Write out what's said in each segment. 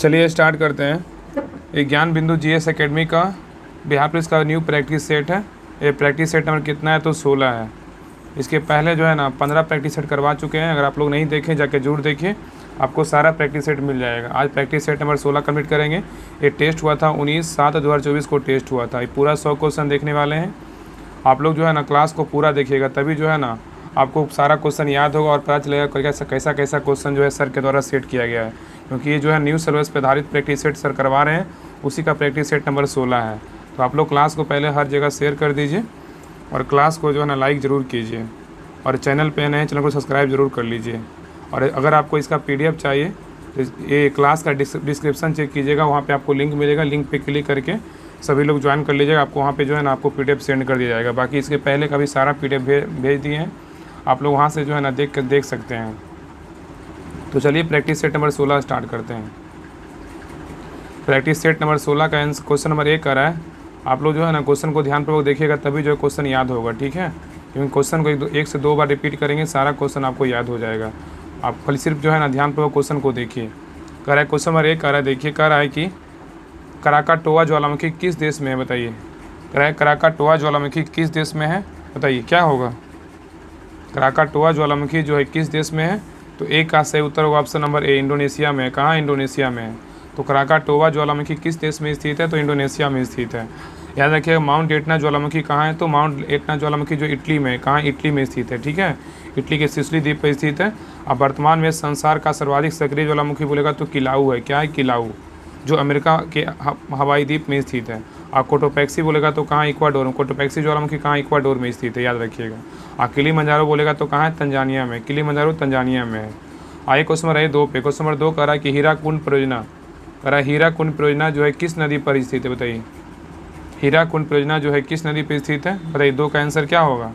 चलिए स्टार्ट करते हैं। ये ज्ञान बिंदु जीएस एकेडमी का बिहार पुलिस का न्यू प्रैक्टिस सेट है। ये प्रैक्टिस सेट नंबर कितना है तो 16 है। इसके पहले जो है ना 15 प्रैक्टिस सेट करवा चुके हैं। अगर आप लोग नहीं देखें जाके जरूर देखिए, आपको सारा प्रैक्टिस सेट मिल जाएगा। आज प्रैक्टिस सेट नंबर 16 कंप्लीट करेंगे। ये टेस्ट हुआ था 19/7/2024 को टेस्ट हुआ था। ये पूरा 100 क्वेश्चन देखने वाले हैं। आप लोग जो है ना क्लास को पूरा देखिएगा, तभी जो है ना आपको सारा क्वेश्चन याद होगा और पता चलेगा कैसा कैसा क्वेश्चन जो है सर के द्वारा सेट किया गया है। क्योंकि ये जो है न्यू सिलेबस पर आधारित प्रैक्टिस सेट सर करवा रहे हैं, उसी का प्रैक्टिस सेट नंबर 16 है। तो आप लोग क्लास को पहले हर जगह शेयर कर दीजिए और क्लास को जो है ना लाइक ज़रूर कीजिए और चैनल पे नए चैनल को सब्सक्राइब ज़रूर कर लीजिए। और अगर आपको इसका PDF चाहिए तो ये क्लास का डिस्क्रिप्शन चेक कीजिएगा, वहाँ पे आपको लिंक मिलेगा। लिंक पे क्लिक करके सभी लोग ज्वाइन कर लीजिएगा। आपको वहाँ पे जो है ना आपको PDF सेंड कर दिया जाएगा। बाकी इसके पहले का भी सारा PDF भेज दिए हैं, आप लोग वहाँ से जो है ना देख सकते हैं। तो चलिए प्रैक्टिस सेट नंबर 16 स्टार्ट करते हैं। प्रैक्टिस सेट नंबर 16 का क्वेश्चन नंबर 1 आ रहा है। आप लोग जो है ना क्वेश्चन को ध्यानपूर्वक देखिएगा, तभी जो है क्वेश्चन याद होगा, ठीक है। क्योंकि क्वेश्चन को 1 से 2 बार रिपीट करेंगे, सारा क्वेश्चन आपको याद हो जाएगा। आप खाली सिर्फ जो है ना ध्यानपूर्वक क्वेश्चन को देखिए। कह रहा है क्वेश्चन नंबर 1 आ रहा है, देखिए कह रहा है कि कराकाटोआ ज्वालामुखी किस देश में है, बताइए। कह रहा है कराकाटोआ ज्वालामुखी किस देश में है, बताइए क्या होगा। कराकाटोआ ज्वालामुखी जो है किस देश में है, तो एक का सही उत्तर होगा ऑप्शन नंबर ए, इंडोनेशिया में। कहाँ, इंडोनेशिया में है। तो कराकाटोआ ज्वालामुखी किस देश में स्थित है, तो इंडोनेशिया में स्थित है। याद रखिएगा माउंट एटना ज्वालामुखी कहाँ है, तो माउंट एटना ज्वालामुखी जो इटली में है, कहाँ, इटली में स्थित है, ठीक है। इटली के सिसिली द्वीप पर स्थित है। अब वर्तमान में संसार का सर्वाधिक सक्रिय ज्वालामुखी बोलेगा तो किलाऊ है। क्या है, किलाऊ, जो अमेरिका के हवाई द्वीप में स्थित है। और कोटोपैक्सी बोलेगा तो कहाँ, इक्वाडोर में। कोटोपैक्सी ज्वालामुखी कहाँ, इक्वाडोर में स्थित है, याद रखिएगा। और किलिमंजारो बोलेगा तो कहाँ है, तंजानिया में। किलिमंजारो तंजानिया में है। आइए क्वेश्चन नंबर 2 पे। क्वेश्चन नंबर 2 कह रहा है कि हीराकुंड परियोजना, कह रहा है हीराकुंड परियोजना जो है किस नदी पर स्थित है, बताइए। हीराकुंड परियोजना जो है किस नदी पर स्थित है, बताइए। 2 का आंसर क्या होगा।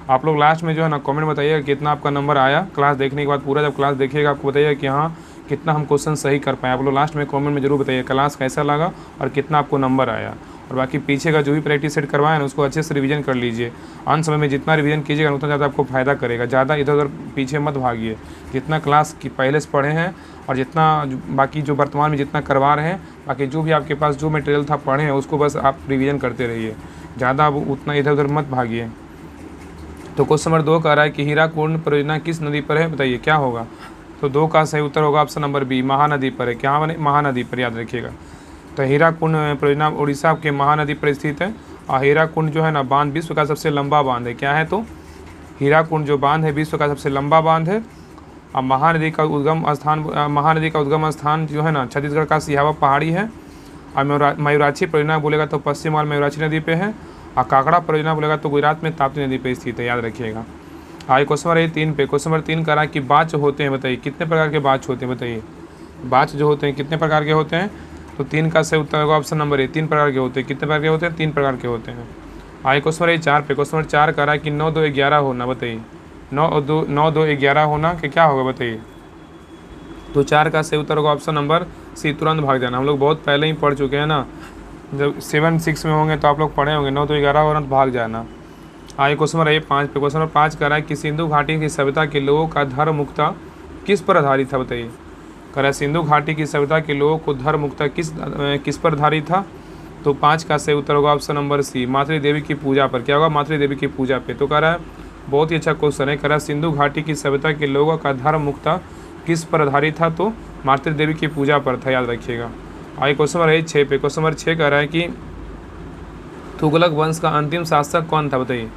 आप लोग लास्ट में जो है ना कमेंट बताइएगा कितना आपका नंबर आया। क्लास देखने के बाद पूरा जब क्लास देखिएगा आपको बताइएगा कि हाँ कितना हम क्वेश्चन सही कर पाए। आप लोग लास्ट में कमेंट में जरूर बताइए क्लास कैसा लगा और कितना आपको नंबर आया। और बाकी पीछे का जो भी प्रैक्टिस सेट करवाए ना उसको अच्छे से रिवीजन कर लीजिए। अंत समय में जितना रिवीजन कीजिएगा उतना ज़्यादा आपको फ़ायदा करेगा। ज़्यादा इधर उधर पीछे मत भागिए। जितना क्लास की पहले से पढ़े हैं और जितना बाकी जो वर्तमान में जितना करवा रहे हैं, बाकी जो भी आपके पास जो मटेरियल था पढ़े हैं उसको बस आप रिवीजन करते रहिए। ज़्यादा अब उतना इधर उधर मत भागिए। तो क्वेश्चन नंबर 2 कह रहा है कि हीराकुंड परियोजना किस नदी पर है, बताइए क्या होगा। तो 2 का सही उत्तर होगा ऑप्शन नंबर बी, महानदी पर है। क्या बने, महानदी पर, याद रखिएगा। तो हीराकुंड परियोजना उड़ीसा के महानदी पर स्थित है। और हीराकुंड जो है ना बांध विश्व का सबसे लंबा बांध है। क्या है, तो हीराकुंड जो बांध है विश्व का सबसे लंबा बांध है। और महानदी का उद्गम स्थान जो है ना छत्तीसगढ़ का सिहावा पहाड़ी है। और मयूराक्षी परियोजना बोलेगा तो पश्चिम बंगाल मयूराक्षी नदी पे है। और काकड़ा परियोजना बोलेगा तो गुजरात में ताप्ती नदी पे स्थित है, याद रखिएगा। आइए क्वेश्चन नंबर 3 पे। क्वेश्चन नंबर 3 कह रहा है कि बाच होते हैं, बताइए कितने प्रकार के बाच होते हैं, बताइए। बाच जो होते हैं कितने प्रकार के होते हैं, तो 3 का सही उत्तर होगा ऑप्शन नंबर ए, 3 प्रकार के होते हैं। कितने प्रकार के होते हैं, 3 प्रकार के होते हैं। आइए क्वेश्चन नंबर 4 पे। क्वेश्चन नंबर 4 कह रहा है कि 9 2 11 होना, बताइए। 9 2 11 होना कि क्या होगा, बताइए। तो 4 का सही उत्तर होगा ऑप्शन नंबर सी, तुरंत भाग जाना। हम लोग बहुत पहले ही पढ़ चुके हैं ना, जब 7 6 में होंगे तो आप लोग पढ़े होंगे। 9 2 11 होना तो भाग जाना। आइए क्वेश्चन नंबर 5 पे। क्वेश्चन नंबर 5 कह रहा है कि सिंधु घाटी की सभ्यता के लोगों का धर्म मुक्ता किस पर आधारित था, बताइए। कह रहा है सिंधु घाटी की सभ्यता के लोगों को धर्म मुक्ता किस पर आधारित था। तो 5 का सही उत्तर होगा ऑप्शन नंबर सी, मातृ देवी की पूजा पर। क्या होगा, मातृ देवी की पूजा पे। तो कह रहा है बहुत ही अच्छा क्वेश्चन है। कह रहा है सिंधु घाटी की सभ्यता के लोगों का धर्म मुक्ता किस पर आधारित था, तो मातृ देवी की पूजा पर था, याद रखिएगा। आइए क्वेश्चन नंबर 6 पे। क्वेश्चन नंबर 6 कह रहा है कि तुगलक वंश का अंतिम शासक कौन था, बताइए।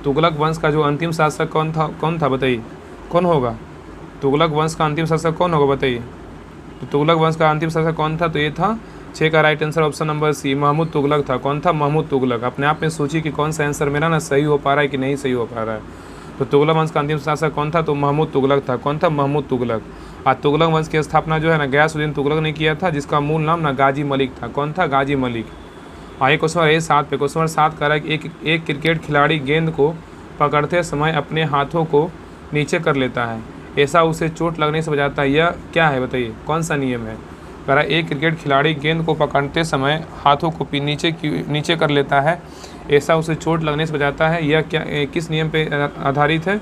तुगलक वंश का जो अंतिम शासक कौन था, बताइए। कौन होगा, तुगलक वंश का अंतिम शासक कौन होगा, बताइए। तो तुगलक वंश का अंतिम शासक कौन था, तो ये था 6 का right answer option number C, Mahmud Tughlaq था। कौन था, महमूद तुगलक। अपने आप में सोचिए कि कौन सा आंसर मेरा ना सही हो पा रहा है कि नहीं सही हो पा रहा है। तो तुगलक वंश का अंतिम शासक कौन था, तो महमूद तुगलक था। कौन था, महमूद तुगलक। और तुगलक वंश की स्थापना जो है ना गयासुद्दीन तुगलक ने किया था, जिसका मूल नाम ना गाजी मलिक था। कौन था, गाजी मलिक। आइए क्वेश्चन नंबर 7 पे। क्वेश्चन नंबर 7 कह रहा है कि एक क्रिकेट खिलाड़ी गेंद को पकड़ते समय अपने हाथों को नीचे कर लेता है, ऐसा उसे चोट लगने से बचाता है। यह क्या है, बताइए, कौन सा नियम है। कह रहा है एक क्रिकेट खिलाड़ी गेंद को पकड़ते समय हाथों को नीचे कर लेता है, ऐसा उसे चोट लगने से बचाता है। यह क्या, किस नियम पे आधारित है।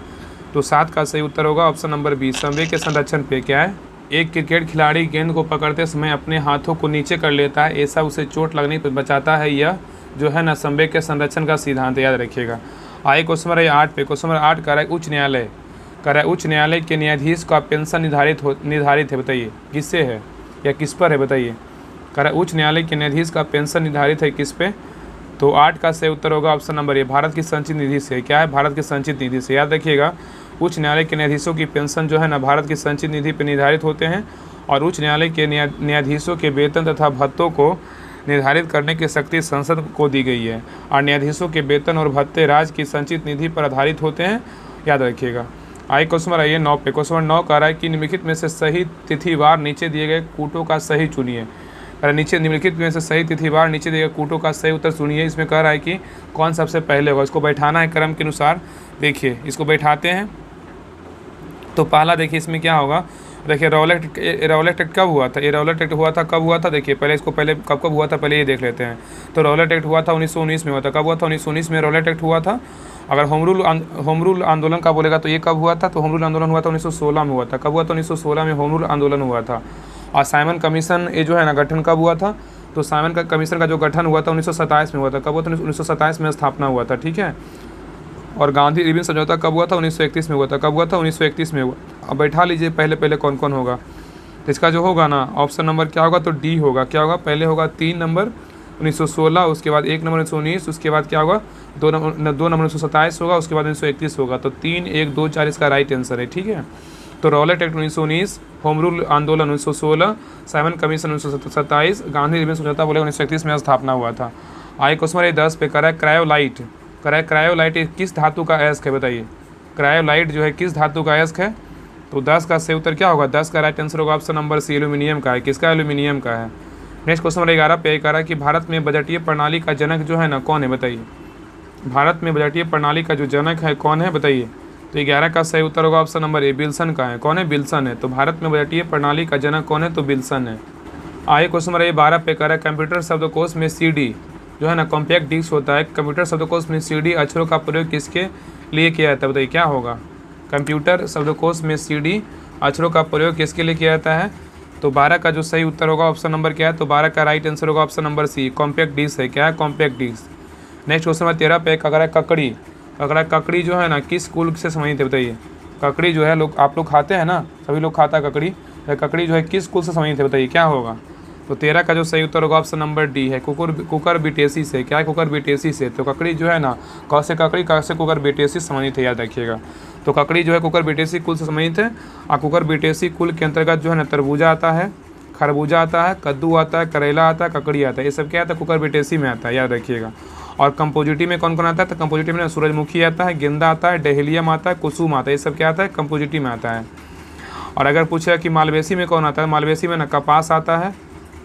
तो 7 का सही उत्तर होगा ऑप्शन नंबर बी, संवेग के संरक्षण पे। क्या है, एक क्रिकेट खिलाड़ी गेंद को पकड़ते समय अपने हाथों को नीचे कर लेता है, ऐसा उसे चोट लगने पर बचाता है। यह जो है ना संवेग के संरक्षण का सिद्धांत, याद रखिएगा। आइए क्वेश्चन नंबर 8 पे। क्वेश्चन नंबर 8 कह रहा है उच्च न्यायालय के न्यायाधीश का पेंशन निर्धारित है, बताइए किससे है या किस पर है, बताइए। कह रहा है उच्च न्यायालय के न्यायाधीश का पेंशन निर्धारित है किस पे, तो 8 का सही उत्तर होगा ऑप्शन नंबर ए, भारत की संचित निधि से। क्या है, भारत की संचित निधि से। याद रखिएगा, उच्च न्यायालय के न्यायाधीशों की पेंशन जो है ना भारत की संचित निधि पर निर्धारित होते हैं, और उच्च न्यायालय के न्यायाधीशों के वेतन तथा भत्तों को निर्धारित करने की शक्ति संसद को दी गई है, और न्यायाधीशों के वेतन और भत्ते राज्य की संचित निधि पर आधारित होते हैं, याद रखिएगा। आइए क्वेश्चन नंबर आइए 9 पे। क्वेश्चन नंबर 9 कह रहा है कि निम्नलिखित में से सही तिथिवार नीचे दिए गए कूटों का सही चुनिए। नीचे निम्नलिखित में से सही तिथिवार नीचे दिए गए कूटों का सही उत्तर चुनिए। इसमें कह रहा है कि कौन सबसे पहले होगा, इसको बैठाना है क्रम के अनुसार। देखिए इसको बैठाते हैं, तो पहला देखिए इसमें क्या होगा। देखिए रौलट एक्ट कब हुआ था, ये रौलट एक्ट हुआ था कब हुआ था, देखिए पहले इसको पहले कब हुआ था पहले ये देख लेते हैं। तो रौलट एक्ट हुआ था 1919 में हुआ था। कब हुआ था, 1919 में रौलट एक्ट हुआ था। अगर होम रूल आंदोलन का बोलेगा तो ये कब हुआ था, तो होम रूल आंदोलन हुआ था 1916 में हुआ था। कब हुआ था, 1916 में होम रूल आंदोलन हुआ था। और साइमन कमीशन ये जो है ना गठन कब हुआ था, तो साइमन का कमीशन का जो गठन हुआ था 1927 में हुआ था। कब हुआ था, 1927 में स्थापना हुआ था, ठीक है। और गांधी रिबन समझौता कब हुआ था, 1931 में हुआ था। कब हुआ था, 1931 में हुआ। अब बैठा लीजिए पहले कौन कौन होगा। तो इसका जो होगा ना ऑप्शन नंबर क्या होगा, तो डी होगा। क्या होगा, पहले होगा 3 नंबर 1916, उसके बाद 1 नंबर 1919, उसके बाद क्या होगा 2 नंबर 1927 होगा, उसके बाद 1931 होगा। तो 3, 1, 2, 4 इसका राइट आंसर है, ठीक है। तो रौलट एक्ट 1919, होम रूल आंदोलन 1916, साइमन कमीशन 1927, गांधी रिबन समझौता बोले 1931 में स्थापना हुआ था। आइए क्वेश्चन नंबर 10 पे। करा क्रायोलाइट किस धातु का अयस्क है, बताइए। क्रायोलाइट जो है किस धातु का अयस्क है, तो 10 का सही उत्तर क्या होगा, 10 का राइट आंसर होगा ऑप्शन नंबर सी, एल्यूमिनियम का है। किसका, एल्यूमिनियम का है। नेक्स्ट क्वेश्चन नंबर 11 पे कह रहा है कि भारत में बजटीय प्रणाली का जनक जो है ना कौन है, बताइए। भारत में बजटीय प्रणाली का जो जनक है कौन है, बताइए। तो 11 का सही उत्तर होगा ऑप्शन नंबर ए, विल्सन का है। कौन है, विल्सन है। तो भारत में बजटीय प्रणाली का जनक कौन है, तो विल्सन है। आइए क्वेश्चन नंबर 12 पे कह रहा है कंप्यूटर शब्दकोश में CD जो है ना कॉम्पैक्ट डिस्क होता है। कंप्यूटर शब्दकोश में CD अक्षरों का प्रयोग किसके लिए किया जाता है, बताइए क्या होगा। कंप्यूटर शब्दकोश में CD अक्षरों का प्रयोग किसके लिए किया जाता है, तो 12 का जो सही उत्तर होगा ऑप्शन नंबर क्या है, तो 12 का राइट आंसर होगा option number C, compact disc है। क्या है, compact disc. Next question number 13 पे कह रहा है ककड़ी जो है ना किस कुल से संबंधित है, बताइए। ककड़ी जो है आप लोग खाते हैं ना, सभी लोग खाता है ककड़ी। ककड़ी जो है किस कुल से संबंधित है, बताइए क्या होगा। तो 13 का जो सही उत्तर होगा ऑप्शन नंबर डी है, कुकर बिटेसी से। क्या है, कुकर बिटेसी से। तो ककड़ी जो है ना कैसे ककड़ी कैसे कुकर बिटेसी संबंधित है, याद रखिएगा। तो ककड़ी जो है कुकर बिटेसी कुल से संबंधित है। और कुकर बिटेसी कुल के अंतर्गत जो है ना तरबूजा आता है, खरबूजा आता है, कद्दू आता है, करेला आता है, ककड़ी आता है। ये सब क्या आता है, कुकर बिटेसी में आता है, याद रखिएगा। और कंपोजिटी में कौन कौन आता है, तो कंपोजिटी में सूरजमुखी आता है, गेंदा आता है, डेहलियम आता है, कुसुम आता है। ये सब क्या आता है, कंपोजिटी में आता है। और अगर पूछे कि मालवेसी में कौन आता है, मालवेसी में ना कपास आता है।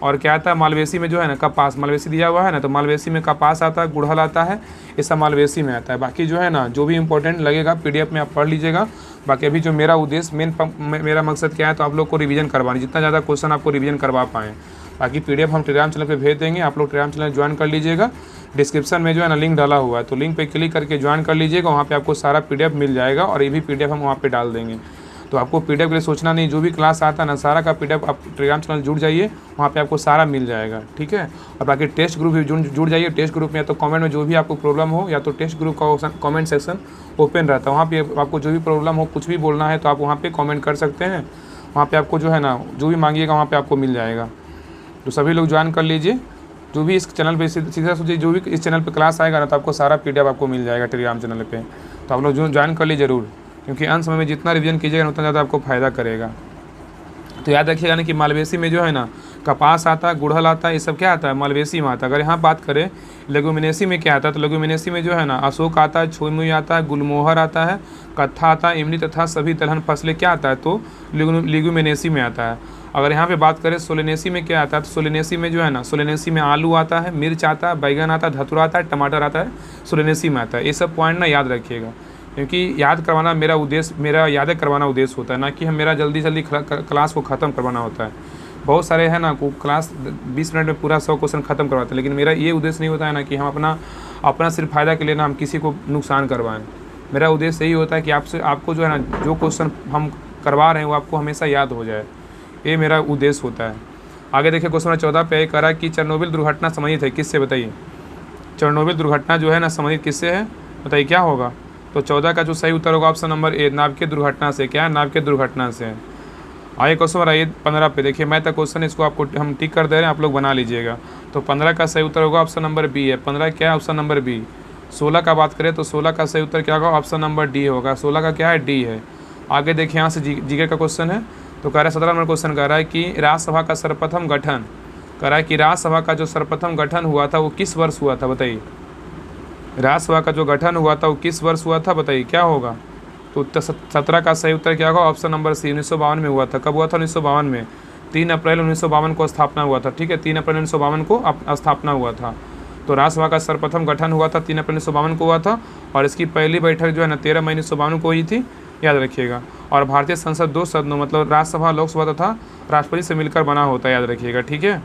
और क्या आता है मालवेसी में जो है ना कपास, मालवेसी दिया हुआ है ना, तो मालवेसी में कपास आता है, गुड़हल आता है, ये सब मालवेसी में आता है। बाकी जो है ना जो भी इंपॉर्टेंट लगेगा PDF में आप पढ़ लीजिएगा। बाकी अभी जो मेरा उद्देश्य मेरा मकसद क्या है, तो आप लोग को रिवीजन करवानी, जितना ज़्यादा क्वेश्चन आपको रिवीजन करवा पाएँ। बाकी PDF हम टेलीग्राम चैनल पे भेज देंगे, आप लोग टेलीग्राम चैनल ज्वाइन कर लीजिएगा। डिस्क्रिप्शन में जो है ना लिंक डाला हुआ है, तो लिंक पे क्लिक करके ज्वाइन कर लीजिएगा। वहाँ पे आपको सारा PDF मिल जाएगा, और ये भी PDF हम वहाँ पे डाल देंगे। तो आपको PDF के लिए सोचना नहीं, जो भी क्लास आता है ना सारा का PDF आप टेलीग्राम चैनल जुड़ जाइए, वहाँ पे आपको सारा मिल जाएगा, ठीक है। और बाकी टेस्ट ग्रुप भी जुड़ जाइए। टेस्ट ग्रुप में या तो कमेंट में जो भी आपको प्रॉब्लम हो, या तो टेस्ट ग्रुप का कमेंट सेक्शन ओपन रहता है, वहाँ पे आपको जो भी प्रॉब्लम हो, कुछ भी बोलना है तो आप वहाँ पे कमेंट कर सकते हैं। वहाँ पे आपको जो है ना जो भी मांगिएगा वहाँ पे आपको मिल जाएगा। तो सभी लोग ज्वाइन कर लीजिए। जो भी इस चैनल पे सीधा सोचिए, जो भी इस चैनल पे क्लास आएगा ना, तो आपको सारा PDF आपको मिल जाएगा टेलीग्राम चैनल पे। तो आप लोग जो ज्वाइन कर लीजिए ज़रूर, क्योंकि अंत समय में जितना रिवीजन कीजिएगा उतना ज़्यादा आपको फ़ायदा करेगा। तो याद रखिएगा ना कि मालवेसी में जो है ना कपास आता है, गुड़हल आता है, ये सब क्या आता है, मालवेसी में आता है। अगर यहाँ बात करें लेगुमिनेसी में क्या आता है, तो लेगुमिनेसी में जो है ना अशोक आता है, छुई आता है, गुलमोहर आता है, कत्था आता है, इमली तथा सभी दलहन फसलें क्या आता है, तो लेगुमिनेसी में आता है। अगर यहाँ पे बात करें सोलेनेसी में क्या आता है, तो सोलेनेसी में जो है ना सोलेनेसी में आलू आता है, मिर्च आता है, बैगन आता है, धतूरा आता है, टमाटर आता है, सोलेनेसी में आता है। ये सब पॉइंट ना याद रखिएगा, क्योंकि याद करवाना मेरा उद्देश्य, मेरा यादें करवाना उद्देश्य होता है, ना कि हम मेरा जल्दी क्लास को ख़त्म करवाना होता है। बहुत सारे हैं ना क्लास 20 मिनट में पूरा 100 क्वेश्चन ख़त्म करवाते हैं, लेकिन मेरा ये उद्देश्य नहीं होता है ना कि हम अपना सिर्फ फ़ायदा के लिए ना हम किसी को नुकसान करवाएं। मेरा उद्देश्य यही होता है कि आपको जो है ना जो क्वेश्चन हम करवा रहे हैं वो आपको हमेशा याद हो जाए। ये मेरा उद्देश्य होता है। आगे देखिए क्वेश्चन नंबर 14 पे कह रहा है कि चेरनोबिल दुर्घटना संबंधित है किससे, बताइए। चेरनोबिल दुर्घटना जो है ना संबंधित किससे है, बताइए क्या होगा। तो 14 का जो सही उत्तर होगा ऑप्शन नंबर ए, नाभिकीय दुर्घटना से। क्या है, नाभिकीय दुर्घटना से। आइए क्वेश्चन नंबर 15 पे देखिए, मैं तो क्वेश्चन इसको आपको हम टिक कर दे रहे हैं, आप लोग बना लीजिएगा। तो 15 का सही उत्तर होगा ऑप्शन नंबर बी है। 15 क्या है, ऑप्शन नंबर बी। 16 का बात करें तो 16 का सही उत्तर क्या होगा, ऑप्शन नंबर डी होगा। 16 का क्या है, डी है। आगे देखिए यहाँ से जीके का क्वेश्चन है। तो कह रहा है 17 नंबर क्वेश्चन कह रहा है कि राज्यसभा का सर्वप्रथम गठन, कह रहा है कि राज्यसभा का जो सर्वप्रथम गठन हुआ था वो किस वर्ष हुआ था, बताइए। राज्यसभा का जो गठन हुआ था वो किस वर्ष हुआ था, बताइए क्या होगा। तो 17 का सही उत्तर क्या होगा, ऑप्शन नंबर सी, 1952 में हुआ था। कब हुआ था, 1952 में। 3 अप्रैल 1952 को स्थापना हुआ था, ठीक है। 3 अप्रैल 1952 को स्थापना हुआ था। तो राज्यसभा का सर्वप्रथम गठन हुआ था 3 अप्रैल 1952 को हुआ था। और इसकी पहली बैठक जो है ना 13 मई 1952 को हुई थी, याद रखिएगा। और भारतीय संसद 2 सदनों मतलब राज्यसभा, लोकसभा तथा राष्ट्रपति से मिलकर बना होता है, याद रखिएगा, ठीक है।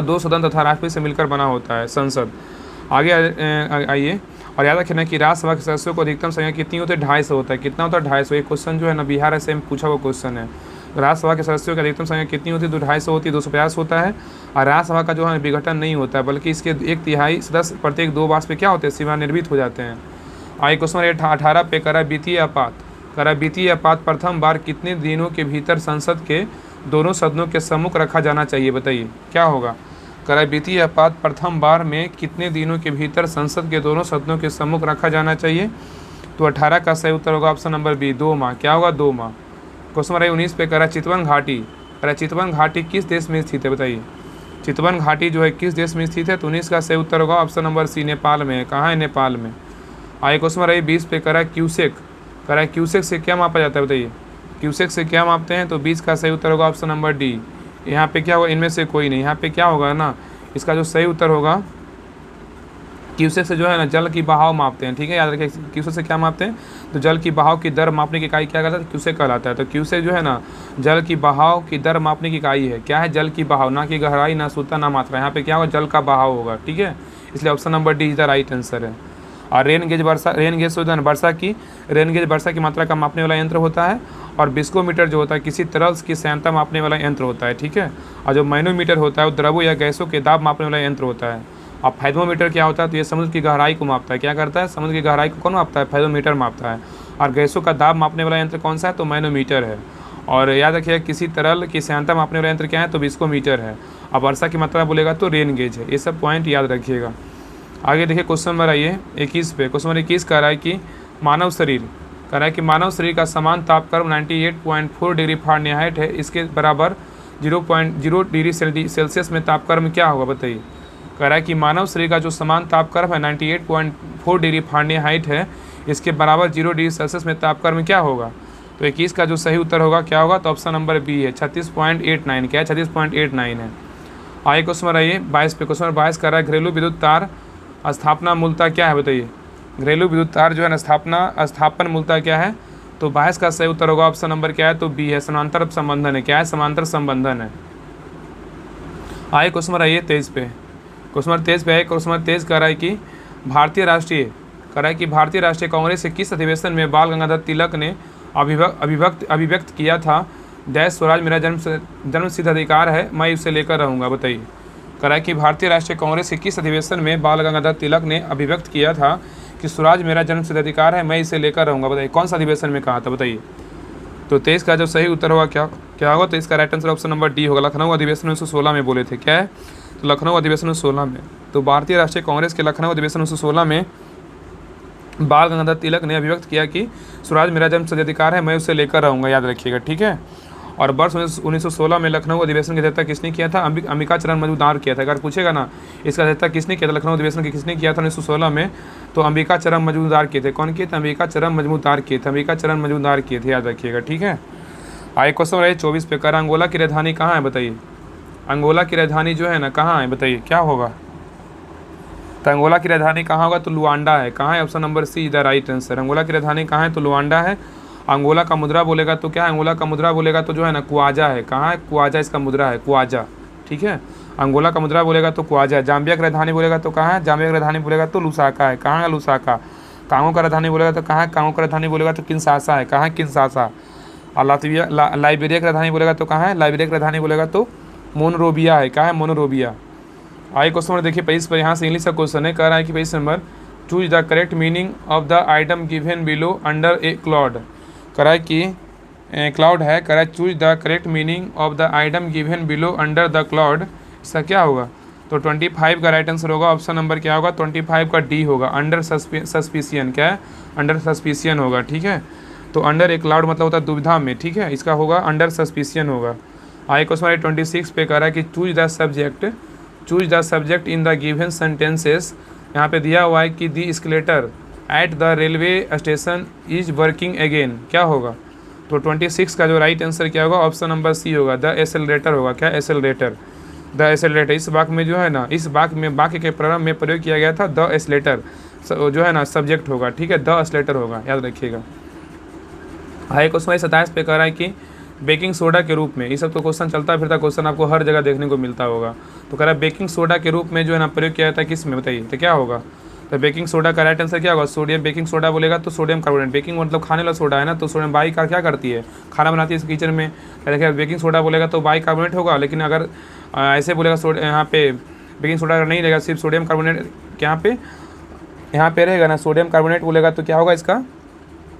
2 सदन तथा राष्ट्रपति से मिलकर बना होता है संसद। आगे आइए और याद रखना कि राज्यसभा के सदस्यों को अधिकतम संख्या कितनी होती है, 250 होता है। कितना होता है, 250। एक क्वेश्चन जो है ना बिहार ऐसे में पूछा हुआ क्वेश्चन है। राज्यसभा के सदस्यों की अधिकतम संख्या कितनी होती है, तो 250 होती है, 250 होता है। और राज्यसभा का जो है विघटन नहीं होता है, बल्कि इसके 1/3 सदस्य प्रत्येक 2 वर्ष पे क्या होते हैं, सेवानिवृत्त हो जाते हैं। आइए क्वेश्चन 18 पे करा वित्तीय आपात, करा वित्तीय आपात प्रथम बार कितने दिनों के भीतर संसद के दोनों सदनों के सम्मुख रखा जाना चाहिए, बताइए क्या होगा। करा वित्तीय आपात प्रथम बार में कितने दिनों के भीतर संसद के दोनों सदनों के सम्मुख रखा जाना चाहिए। तो 18 का सही उत्तर होगा ऑप्शन नंबर बी, 2 माह। क्या होगा, 2 माह। क्वेश्चन नंबर 19 पे करा चितवन घाटी, करा चितवन घाटी किस देश में स्थित है, बताइए। चितवन घाटी जो है किस देश में स्थित है। तो 19 का सही उत्तर होगा ऑप्शन नंबर सी, नेपाल में। कहाँ है, नेपाल में। आइए क्वेश्चन नंबर 20 पे करा क्यूसेक, करा क्यूसेक से क्या मापा जाता है, बताइए। क्यूसेक से क्या मापते हैं। तो 20 का सही उत्तर होगा ऑप्शन नंबर डी। यहाँ पे क्या होगा, इनमें से कोई नहीं। यहाँ पे क्या होगा ना, इसका जो सही उत्तर होगा क्यूसेक से जो है ना जल की बहाव मापते हैं, ठीक है। याद रखिए क्यूसेक से क्या मापते हैं, तो जल की बहाव की दर मापने की इकाई क्या कहलाता है, क्यूसेक कहलाता है। तो क्यूसेक जो है ना जल की बहाव की दर मापने की इकाई है। क्या है, जल की बहाव, ना कि गहराई, ना शुद्धता, ना मात्रा। यहाँ पे क्या होगा, जल का बहाव होगा, ठीक है। इसलिए option number D is the right answer है। और रेन गेज वर्षा, रेन गेज जो है रेन गेज वर्षा की मात्रा का मापने वाला यंत्र होता है। और बिस्कोमीटर जो होता है किसी तरल की श्यानता मापने वाला यंत्र होता है, ठीक है। और जो मैनोमीटर होता है वो द्रवों या गैसों के दाब मापने वाला यंत्र होता है। और फाइथोमीटर क्या होता है, तो ये समुद्र की गहराई को मापता है। क्या करता है, समुद्र की गहराई को कौन मापता है, फाइथोमीटर मापता है। और गैसों का दाब मापने वाला यंत्र कौन सा है, तो मैनोमीटर है। और याद रखिए किसी तरल की श्यानता मापने वाला यंत्र क्या है, तो बिस्कोमीटर है। और वर्षा की मात्रा बोलेगा तो रेन गेज है। ये सब पॉइंट याद रखिएगा। आगे देखिए क्वेश्चन नंबर आइए 21 पे। क्वेश्चन नंबर 21 कह रहा है कि मानव शरीर, कह रहा है कि मानव शरीर का समान तापक्रम 98.4 डिग्री फ़ारेनहाइट है। इसके बराबर 0.0 डिग्री सेल्सियस में तापक्रम क्या होगा, बताइए। कह रहा है कि मानव शरीर का जो समान तापक्रम है 98.4 डिग्री फ़ारेनहाइट है। इसके बराबर 0 डिग्री सेल्सियस में तापक्रम क्या होगा। तो 21 का जो सही उत्तर होगा क्या होगा, तो ऑप्शन नंबर बी है, 36.89। क्या है, 36.89 है। आइए क्वेश्चन नंबर आइए 22 पे। क्वेश्चन नंबर 22 कह रहा है घरेलू विद्युत तार स्थापना मूलतः क्या है, बताइए। घरेलू विद्युत तार जो है ना स्थापन मूलतः क्या है। तो 22 का सही उत्तर होगा ऑप्शन नंबर क्या है, तो बी है, समांतर संबंधन है। क्या है, समांतर संबंधन है। आइए क्वेश्चन नंबर आइए 23 पे। क्वेश्चन नंबर 23 पे है। क्वेश्चन नंबर 23 कह रहा है कि भारतीय राष्ट्रीय कांग्रेस के किस अधिवेशन में बाल गंगाधर तिलक ने अभिव्यक्त किया था, देश स्वराज मेरा जन्मसिद्ध अधिकार है, मैं उसे लेकर रहूँगा, बताइए। कह रहा है कि भारतीय राष्ट्रीय कांग्रेस के किस अधिवेशन में बाल गंगाधर तिलक ने अभिव्यक्त किया था कि स्वराज मेरा जन्मसिद्ध अधिकार है, मैं इसे लेकर रहूँगा, बताइए। कौन सा अधिवेशन में कहा था, बताइए। तो 23 का जो सही उत्तर होगा क्या होगा, तो इसका right answer option number D होगा। लखनऊ अधिवेशन 1916 में बोले थे। क्या है, तो लखनऊ अधिवेशन 1916 में। तो भारतीय राष्ट्रीय कांग्रेस के लखनऊ अधिवेशन 1916 में बाल गंगाधर तिलक ने अभिव्यक्त किया कि स्वराज मेरा जन्मसिद्ध अधिकार है, मैं उसे लेकर रहूँगा, याद रखिएगा, ठीक है। और वर्ष 1916 में लखनऊ अधिवेशन की अध्यक्षता किसने किया था, अंबिका चरण मजूमदार किया था। अगर पूछेगा ना इसका अध्यक्षता किसने किया था, लखनऊ अधिवेशन की किसने किया था 1916 में, तो अंबिका चरण मजूमदार किए थे। कौन किए थे, अंबिका चरण मजूमदार किए थे, याद रखिएगा, ठीक है। आइए क्वेश्चन रहे 24 पे। कर अंगोला की राजधानी कहाँ है, बताइए। अंगोला की राजधानी जो है ना कहाँ है, बताइए क्या होगा। तो अंगोला की राजधानी कहाँ होगा, तो लुआंडा है। कहाँ है, option number C is the right answer. Angola की राजधानी कहाँ है, तो लुआंडा है। अंगोला का मुद्रा बोलेगा तो क्या है, अंगोला का मुद्रा बोलेगा तो जो है ना क्वाजा है। कहाँ है, क्वाजा इसका मुद्रा है, क्वाजा, ठीक है। अंगोला का मुद्रा बोलेगा तो क्वाजा है। जाम्बिया की राजधानी बोलेगा तो कहाँ है, जाम्बिया की राजधानी बोलेगा तो लुसाका है। कहाँ है, लुसाका। कांगो का राजधानी बोलेगा तो कहाँ है, कांगो का राजधानी बोलेगा तो किंशासा है। कहाँ है, किंशासा। और लाइबेरिया की राजधानी बोलेगा तो कहाँ है, लाइबेरिया की राजधानी बोलेगा तो मोनरोविया है। क्या है, मोनरोविया। आगे क्वेश्चन नंबर देखिए 25 पर, यहाँ से इंग्लिश का क्वेश्चन है, कह रहा है कि 25 number, choose the correct meaning of the item given below under A cloud. कह रहा है कि क्लाउड है, कह रहा है choose the correct meaning of the item given below under the cloud. इसका क्या होगा, तो 25 का राइट आंसर होगा, ऑप्शन नंबर क्या होगा, 25 का डी होगा, अंडर सस्पिशियन। क्या है, अंडर सस्पिशियन होगा, ठीक है। तो अंडर ए क्लाउड मतलब होता है दुविधा में, ठीक है, इसका होगा अंडर सस्पिशियन होगा। आगे क्वेश्चन 26 पे कह रहा है कि choose the subject, choose the subject in the given sentences. यहाँ पे दिया हुआ है कि the escalator at the railway station is working again. क्या होगा, तो 26 का जो राइट आंसर क्या होगा, ऑप्शन नंबर सी होगा, द एसेलरेटर होगा। क्या, एसेलरेटर, द एसेलरेटर। इस वाक्य में जो है ना, इस वाक्य के प्रारंभ में प्रयोग किया गया था द एसेलेटर, जो है ना सब्जेक्ट होगा, ठीक है, द एसेलेटर होगा, याद रखिएगा। हाई क्वेश्चन 27 पे कह रहा है कि बेकिंग सोडा के रूप में, ये सब तो क्वेश्चन चलता फिरता क्वेश्चन आपको हर जगह देखने को मिलता होगा। तो कह रहा है बेकिंग सोडा के रूप में जो है ना प्रयोग किया जाता है किस में, बताइए, तो क्या होगा। तो बेकिंग सोडा का राइट आंसर क्या होगा, सोडियम। बेकिंग सोडा बोलेगा तो सोडियम कार्बोनेट, बेकिंग मतलब खाने वाला सोडा है ना, तो सोडियम बाई का क्या करती है, खाना बनाती है इस किचन में। देखिए बेकिंग सोडा बोलेगा तो बाई कार्बोनेट होगा, लेकिन अगर ऐसे बोलेगा यहाँ पे बेकिंग सोडा अगर नहीं रहेगा, सिर्फ सोडियम कार्बोनेट यहाँ पे रहेगा ना, सोडियम कार्बोनेट बोलेगा तो क्या होगा इसका,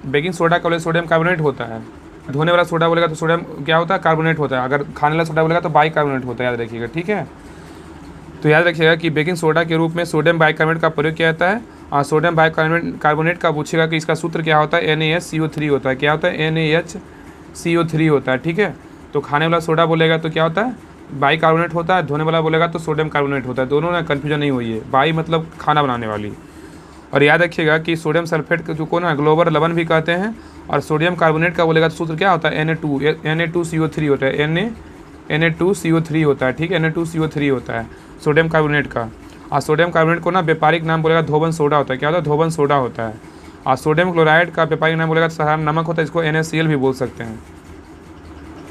बेकिंग सोडा का सोडियम कार्बोनेट होता है। धोने वाला सोडा बोलेगा तो सोडियम क्या होता है, कार्बोनेट होता है। अगर खाने वाला सोडा बोलेगा तो बाई कार्बोनेट होता है, याद रखिएगा, ठीक है। तो याद रखिएगा कि बेकिंग सोडा के रूप में सोडियम बाइकार्बोनेट का प्रयोग किया जाता है। और सोडियम बाइकार्बोनेट का पूछेगा कि इसका सूत्र क्या होता है, NaHCO3 होता है। क्या होता है, NaHCO3 होता है, ठीक है। तो खाने वाला सोडा बोलेगा तो क्या होता है, बाइकार्बोनेट होता है। धोने वाला बोलेगा तो सोडियम कार्बोनेट होता है। दोनों में कन्फ्यूजन नहीं हुई है, बाई मतलब खाना बनाने वाली। और याद रखिएगा कि सोडियम सल्फेट जो को ना ग्लोबल लवण भी कहते हैं, और सोडियम कार्बोनेट का बोलेगा तो सूत्र क्या होता है, Na2CO3 होता है, Na2CO3 होता है, ठीक है, Na2CO3 होता है सोडियम कार्बोनेट का। और सोडियम कार्बोनेट को ना व्यापारिक नाम बोलेगा धोबन सोडा होता है। क्या होता है, धोबन सोडा होता है। और सोडियम क्लोराइड का व्यापारिक नाम बोलेगा साधारण नमक होता है, इसको NaCl भी बोल सकते हैं।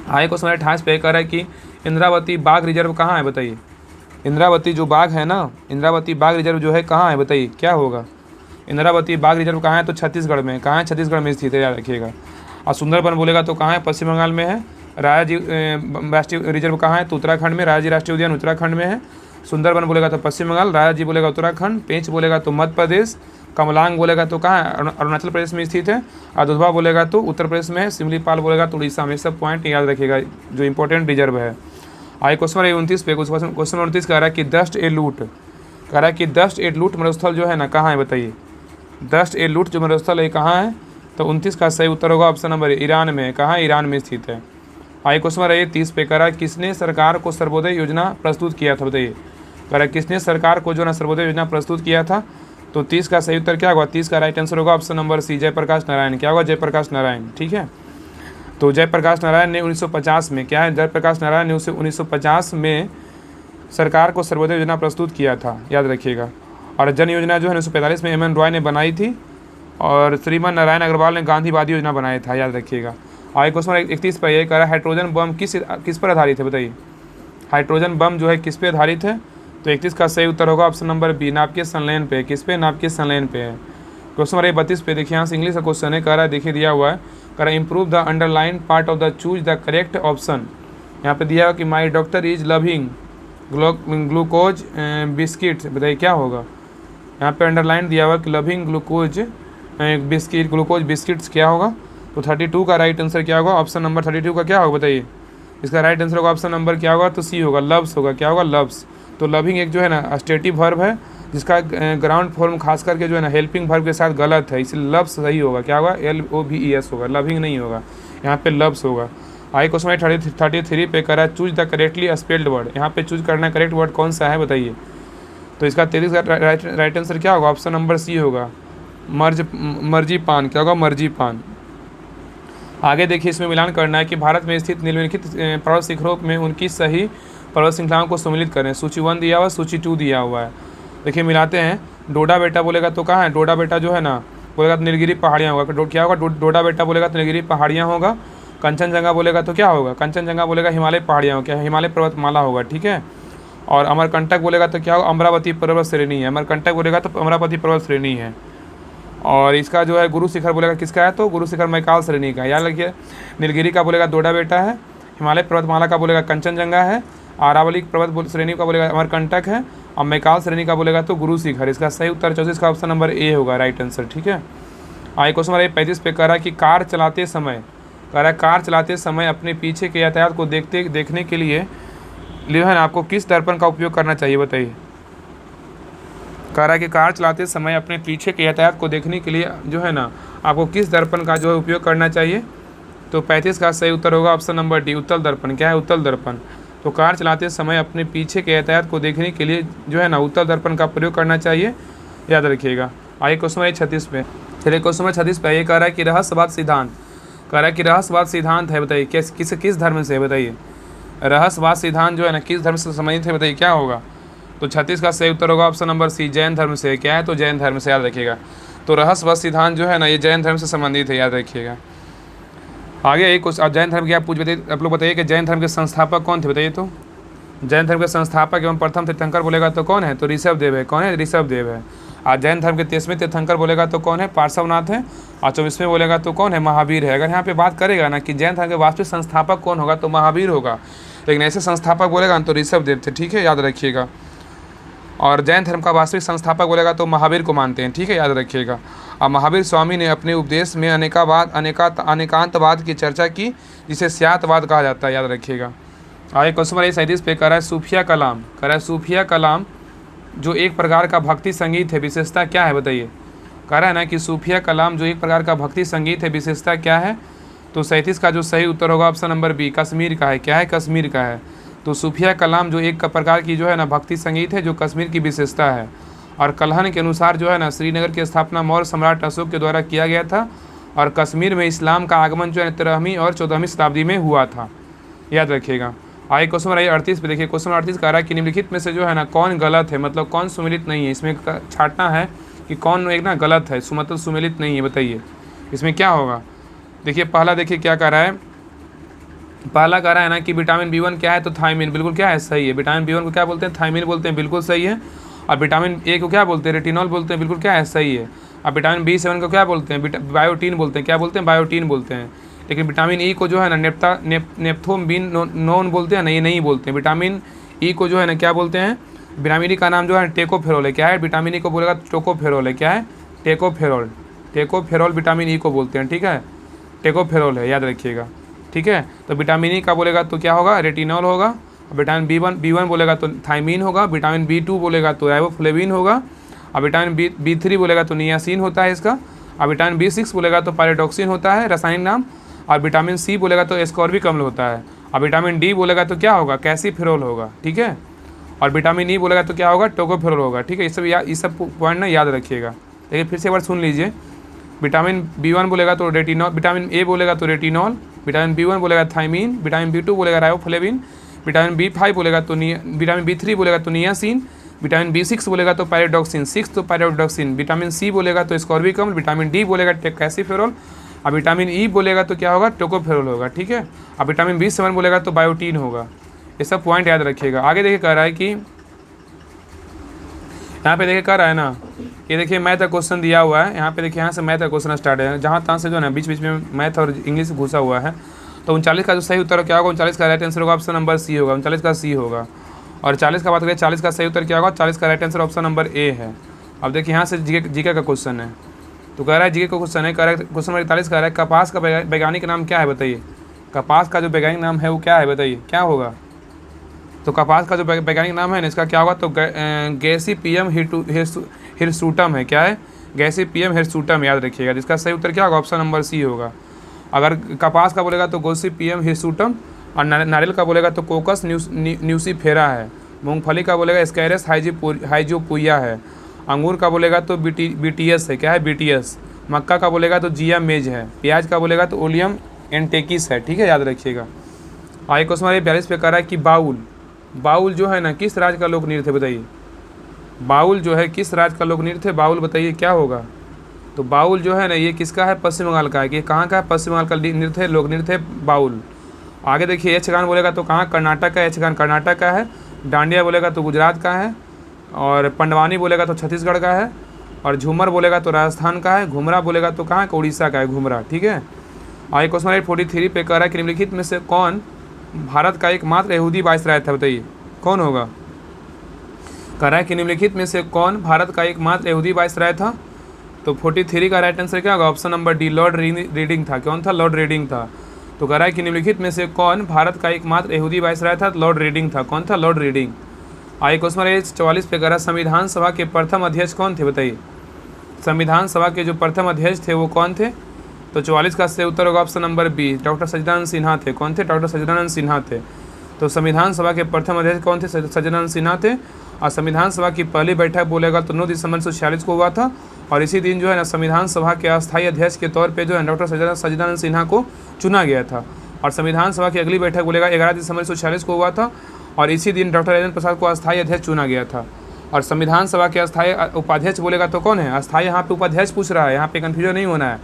आगे क्वेश्चन 28 पे कह रहा है कि इंद्रावती बाघ रिजर्व कहाँ है, बताइए। इंद्रावती जो बाघ है ना, इंद्रावती बाघ रिजर्व जो है कहाँ है, बताइए क्या होगा। इंद्रावती बाघ रिजर्व कहाँ है, तो छत्तीसगढ़ में। कहाँ है, छत्तीसगढ़ में स्थित है, याद रखिएगा। और सुंदरबन बोलेगा तो कहाँ है, पश्चिम बंगाल में है। राजाजी राष्ट्रीय रिजर्व कहाँ है, तो उत्तराखंड में। राजाजी राष्ट्रीय उद्यान उत्तराखंड में है। सुंदरबन बोलेगा तो पश्चिम बंगाल, राजाजी बोलेगा उत्तराखंड, पेंच बोलेगा तो मध्य प्रदेश, कमलांग बोलेगा तो कहाँ है, अरुणाचल प्रदेश में स्थित है। और दुधवा बोलेगा तो उत्तर प्रदेश में है। सिमलीपाल बोलेगा तो उड़ीसा में। सब पॉइंट याद रखिएगा जो इंपॉर्टेंट रिजर्व है। आगे क्वेश्चन 29 पे, क्वेश्चन 29 कह रहा है कि दस्ट ए लूट, कह रहा है कि दस्ट ए लूट मरुस्थल जो है ना कहाँ है, बताइए। दस्ट ए लूट जो मरुस्थल है कहाँ है, तो 29 का सही उत्तर होगा ऑप्शन नंबर ईरान में। कहाँ, ईरान में स्थित है। आगे क्वेश्चन नंबर 30 पे कह रहा है किसने सरकार को सर्वोदय योजना प्रस्तुत किया था, बताइए। कह रहा है किसने सरकार को जो ना सर्वोदय योजना प्रस्तुत किया था, तो 30 का सही उत्तर क्या होगा, 30 का राइट आंसर होगा option number C, Jayaprakash Narayan. क्या होगा, जयप्रकाश नारायण, ठीक है। तो जयप्रकाश नारायण ने 1950 में, क्या है, जयप्रकाश नारायण ने उसे 1950 में सरकार को सर्वोदय योजना प्रस्तुत किया था, याद रखिएगा। और जन योजना जो है 1945 में MN रॉय ने बनाई थी, और श्रीमान नारायण अग्रवाल ने गांधीवादी योजना बनाया था, याद रखिएगा। आगे क्वेश्चन 31 पर यह कह रहा है हाइड्रोजन बम किस पर आधारित है, बताइए। हाइड्रोजन बम जो है किस पे आधारित है, तो 31 का सही उत्तर होगा ऑप्शन नंबर बी, नाभिकीय संलयन पे। किस पे, नाभिकीय संलयन पे है। क्वेश्चन नंबर 32 पे देखिए, यहाँ से इंग्लिश का क्वेश्चन है, कह रहा है देखिए दिया हुआ है, कह रहा है improve the underline part of the choose the correct option. यहाँ पे दिया हुआ कि माई doctor is loving glucose biscuit, बताइए क्या होगा। यहाँ पे अंडरलाइन दिया हुआ कि लविंग ग्लूकोज बिस्किट्स क्या होगा, तो 32 का राइट आंसर क्या होगा, ऑप्शन नंबर 32 का क्या होगा, बताइए। इसका राइट आंसर होगा ऑप्शन नंबर क्या होगा, तो सी होगा, लव्स होगा। क्या होगा, लव्स। तो लविंग एक जो है ना स्टेटिव वर्ब है, जिसका ग्राउंड फॉर्म खास करके जो है ना हेल्पिंग वर्ब के साथ गलत है, इसलिए लव्स सही होगा। क्या होगा, LOVES होगा, लविंग नहीं होगा, यहाँ पे लव्स होगा। आगे क्वेश्चन 33 पे करा choose the correctly spelled word. यहाँ पे चूज करना करेक्ट वर्ड कौन सा है, बताइए। तो इसका 33 का राइट आंसर क्या होगा, ऑप्शन नंबर सी होगा, मर्जी पान। क्या होगा, मर्जी पान। आगे देखिए, इसमें मिलान करना है कि भारत में स्थित निम्नलिखित पर्वत शिखरों में उनकी सही पर्वत श्रृंखलाओं को सम्मिलित करें। सूची 1 दिया हुआ है, सूची 2 दिया हुआ है। देखिए मिलाते हैं। डोडा बेटा बोलेगा तो कहाँ है, डोडा बेटा जो है ना बोलेगा तो नीलगिरी पहाड़ियाँ होगा। क्या होगा, डोडा बेटा बोलेगा तो नीलगिरी पहाड़ियाँ होगा। कंचनजंगा बोलेगा तो क्या होगा, कंचनजंगा बोलेगा हिमालय पहाड़ियाँ होगा, क्या हिमालय पर्वतमाला होगा, ठीक है। और अमरकंटक बोलेगा तो क्या होगा, अमरावती पर्वत श्रेणी है। अमरकंटक बोलेगा तो अमरावती पर्वत श्रेणी है। और इसका जो है गुरु शिखर बोलेगा किसका है, तो गुरु शिखर मैकाल श्रेणी का है, याद रखिए। नीलगिरी का बोलेगा दोडा बेटा है। हिमालय पर्वतमाला का बोलेगा कंचनजंगा है। अरावली पर्वत श्रेणी का बोलेगा अमरकंटक है। और मैकाल श्रेणी का बोलेगा तो गुरु शिखर। इसका सही उत्तर 34 का ऑप्शन नंबर ए होगा, राइट आंसर, ठीक है। आगे क्वेश्चन नंबर 35 पे कह रहा है कि कार चलाते समय अपने पीछे के यातायात को देखने के लिए जो है ना आपको किस दर्पण का उपयोग करना चाहिए, बताइए। कह रहा है कि कार चलाते समय अपने पीछे के यातायात को देखने के लिए जो है ना आपको किस दर्पण का जो है उपयोग करना चाहिए, तो 35 का सही उत्तर होगा ऑप्शन नंबर डी, उत्तल दर्पण। क्या है, उत्तल दर्पण। तो कार चलाते समय अपने पीछे के यातायात को देखने के लिए जो है ना उत्तल दर्पण का प्रयोग करना चाहिए, याद रखिएगा। आइए क्वेश्चन नंबर 36 पे। चलिए क्वेश्चन नंबर 36 पे ये कह रहा है कि रहस्यवाद सिद्धांत, कह रहा है कि रहस्यवाद सिद्धांत है, बताइए किस धर्म से है, बताइए। रहस्यवाद सिद्धांत जो है ना किस धर्म से संबंधित है, बताइए क्या होगा। तो 36 का सही उत्तर होगा ऑप्शन नंबर सी, जैन धर्म से। क्या है, तो जैन धर्म से, याद रखिएगा। तो रहस्यवाद सिद्धांत जो है ना ये जैन धर्म से संबंधित है, याद रखिएगा। आगे एक जैन धर्म की आप आप लोग बताइए कि जैन धर्म के संस्थापक कौन थे, बताइए। तो जैन धर्म के संस्थापक एवं प्रथम तीर्थंकर बोलेगा तो कौन है, तो ऋषभ देव है। कौन है, ऋषभ देव है। और जैन धर्म के 23वें तीर्थंकर बोलेगा तो कौन है, पार्श्वनाथ है। और 24वें बोलेगा तो कौन है, महावीर है। अगर यहाँ पे बात करेगा ना कि जैन धर्म के वास्तविक संस्थापक कौन होगा, तो महावीर होगा। लेकिन ऐसे संस्थापक बोलेगा ना तो ऋषभ देव थे, ठीक है, याद रखिएगा। और जैन धर्म का वास्तविक संस्थापक बोलेगा तो महावीर को मानते हैं, ठीक है, याद रखिएगा। और महावीर स्वामी ने अपने उपदेश में अनेकांतवाद की चर्चा की, जिसे स्यातवाद कहा जाता है, याद रखिएगा। आगे क्वेश्चन नंबर 37 पे कह रहा है सूफिया कलाम, कह रहा है सूफिया कलाम जो एक प्रकार का भक्ति संगीत है, विशेषता क्या है, बताइए। कह रहा है ना कि सूफिया कलाम जो एक प्रकार का भक्ति संगीत है, विशेषता क्या है। तो 37 का जो सही उत्तर होगा ऑप्शन नंबर बी, कश्मीर का है। क्या है, कश्मीर का है। तो सूफिया कलाम जो एक प्रकार की जो है ना भक्ति संगीत है, जो कश्मीर की विशेषता है। और कल्हन के अनुसार जो है ना श्रीनगर की स्थापना मौर्य सम्राट अशोक के द्वारा किया गया था। और कश्मीर में इस्लाम का आगमन जो है 13वीं और 14वीं शताब्दी में हुआ था, याद रखिएगा। आगे क्वेश्चन नंबर 38 पे देखिए। क्वेश्चन नंबर 38 कह रहा है कि निम्नलिखित में से जो है ना कौन गलत है, मतलब कौन सुमेलित नहीं है। इसमें छांटना है कि कौन एक ना गलत है, मतलब सुमेलित नहीं है, बताइए इसमें क्या होगा। देखिए पहला देखिए क्या कह रहा है, पहला कह रहा है ना कि विटामिन B1 क्या है, तो थायमिन, बिल्कुल क्या है, सही है। विटामिन B1 को क्या बोलते हैं, थायमिन बोलते हैं, बिल्कुल सही है। और विटामिन ए को क्या बोलते हैं, रेटिनॉल बोलते हैं, बिल्कुल क्या है, सही है। और विटामिन B7 को क्या बोलते हैं, बायोटीन बोलते हैं। क्या बोलते हैं, बायोटीन बोलते हैं। लेकिन विटामिन ई को जो है ना नेप्थोबिन नोन बोलते हैं ना, ये नहीं बोलते हैं। विटामिन ई को जो है ना क्या बोलते हैं, विटामिन ई का नाम जो है टेकोफेरोल है। क्या है, विटामिन ई को बोलेगा टोकोफेरोल है। क्या है, टेकोफेरोल, टेकोफेरोल विटामिन ई को बोलते हैं, ठीक है, टेकोफेरोल है, याद रखिएगा, ठीक है। तो विटामिन ई का बोलेगा तो क्या होगा, रेटिनॉल होगा। विटामिन B1 बोलेगा तो थायमीन होगा। विटामिन B2 बोलेगा तो राइबोफ्लेविन होगा। और विटामिन B3 बोलेगा तो नियासिन होता है इसका। और विटामिन B6 बोलेगा तो पायरोडॉक्सिन होता है रासायनिक नाम। और विटामिन सी बोलेगा तो एस्कॉर्बिक अम्ल होता है। और विटामिन डी बोलेगा तो क्या होगा, कैल्सीफेरोल होगा, ठीक है। और विटामिन ई बोलेगा तो क्या होगा, टोकोफेरोल होगा, ठीक है। ये सब पॉइंट ना याद रखिएगा। देखिए फिर से एक बार सुन लीजिए। विटामिन B1 बोलेगा तो रेटिनॉल, विटामिन ए बोलेगा तो रेटिनॉल, विटामिन B1 बोलेगा थायमीन, विटामिन B2 बोलेगा राइबोफ्लेविन, विटामिन B5 बोलेगा तो विटामिन B3 बोलेगा तो नियासिन, विटामिन B6 बोलेगा तो पायरोडॉक्सिन, 6 तो पायरोडॉक्सिन, विटामिन सी बोलेगा तो एस्कॉर्बिक अम्ल, विटामिन डी बोलेगा कैल्सीफेरोल। और विटामिन ई बोलेगा तो क्या होगा, टोकोफेरोल होगा, ठीक है। और विटामिन B7 बोलेगा तो बायोटीन होगा। ये सब पॉइंट याद रखिएगा। आगे देखिए कह रहा है कि यहाँ पे देखिए कह रहा है ना, ये देखिए मैथ का क्वेश्चन दिया हुआ है। यहाँ पे देखिए यहाँ से मैथ का क्वेश्चन स्टार्ट है, जहाँ तहाँ से जो है ना बीच बीच में मैथ और इंग्लिश घुसा हुआ है। तो 39 का जो सही उत्तर क्या होगा, 39 का राइट आंसर होगा ऑप्शन नंबर सी होगा, 39 का सी होगा। और 40 का बात करें, 40 का सही उत्तर क्या होगा, 40 का right answer option number A है। अब देखिए यहाँ से जीके का क्वेश्चन है। तो कह रहा है जीके का क्वेश्चन है, कह रहा है क्वेश्चन नंबर 41 कह रहा है कपास का वैज्ञानिक नाम क्या है, बताइए। कपास का जो वैज्ञानिक नाम है वो क्या है, बताइए क्या होगा। तो कपास का जो वैज्ञानिक नाम है ना इसका क्या होगा, तो गैसीपियम हिरसुटम है। क्या है, गैसीपियम हिरसुटम, याद रखिएगा। जिसका सही उत्तर क्या होगा, ऑप्शन नंबर सी होगा। अगर कपास का बोलेगा तो गोसिपियम हिरसुटम। और नारियल का बोलेगा तो कोकस न्यूसीफेरा है। मूंगफली का बोलेगा स्कैरस हाइजोपुया है। अंगूर का बोलेगा तो बीटीएस है। क्या है, बीटीएस। मक्का का बोलेगा तो जिया मेज है। प्याज का बोलेगा तो ओलियम एंटेकिस है, ठीक है, याद रखिएगा। आगे क्वेश्चन नंबर 42 पे कह रहा है कि बाउल जो है ना किस राज्य का लोक नृत्य है, बताइए। बाउल जो है किस राज्य का लोक नृत्य है, बाउल बताइए क्या होगा। तो बाउल जो है ना ये किसका है, पश्चिम बंगाल का है। कि कहाँ का है, पश्चिम बंगाल का नृत्य है, लोक नृत्य है बाउल। आगे देखिए यक्षगान बोलेगा तो कहाँ, कर्नाटक का है, यक्षगान कर्नाटक का है। डांडिया बोलेगा तो गुजरात का है। और पंडवानी बोलेगा तो छत्तीसगढ़ का है। और झूमर बोलेगा तो राजस्थान का है, घुमरा बोलेगा तो कहाँ का, उड़ीसा का है घुमरा, ठीक है। आगे क्वेश्चन नंबर 43 पे कह रहा है कि निम्नलिखित में से कौन भारत का एकमात्र यहूदी वायसराय था, बताइए कौन होगा। कह रहा है कि निम्नलिखित में से कौन भारत का एकमात्र यहूदी वायसराय था। तो 43 का राइट आंसर क्या होगा, option number D Lord reading था। कौन था, लॉर्ड रीडिंग था। तो कह रहा है कि निम्नलिखित में से कौन भारत का एकमात्र यहूदी वायसराय था, लॉर्ड रीडिंग था। कौन था, लॉर्ड रीडिंग। आगे क्वेश्चन नंबर 44 पे कह रहा है संविधान सभा के प्रथम अध्यक्ष कौन थे, बताइए। संविधान सभा के जो प्रथम अध्यक्ष थे वो कौन थे। तो 44 का सही उत्तर होगा ऑप्शन नंबर बी, डॉक्टर सच्चिदानंद सिन्हा थे। कौन थे, डॉक्टर सच्चिदानंद सिन्हा थे। तो संविधान सभा के प्रथम अध्यक्ष कौन थे, सच्चिदानंद सिन्हा थे। और संविधान सभा की पहली बैठक बोलेगा तो 9 दिसंबर 1946 को हुआ था। और इसी दिन जो है ना संविधान सभा के अस्थायी अध्यक्ष के तौर पे जो है डॉक्टर सच्चिदानंद सिन्हा को चुना गया था। और संविधान सभा की अगली बैठक बोलेगा 11 दिसंबर 1946 को हुआ था। और इसी दिन डॉक्टर राजेंद्र प्रसाद को अस्थायी अध्यक्ष चुना गया था। और संविधान सभा के अस्थायी उपाध्यक्ष बोलेगा तो कौन है, अस्थायी यहाँ पे उपाध्यक्ष पूछ रहा है, यहाँ पे कन्फ्यूजन नहीं होना है।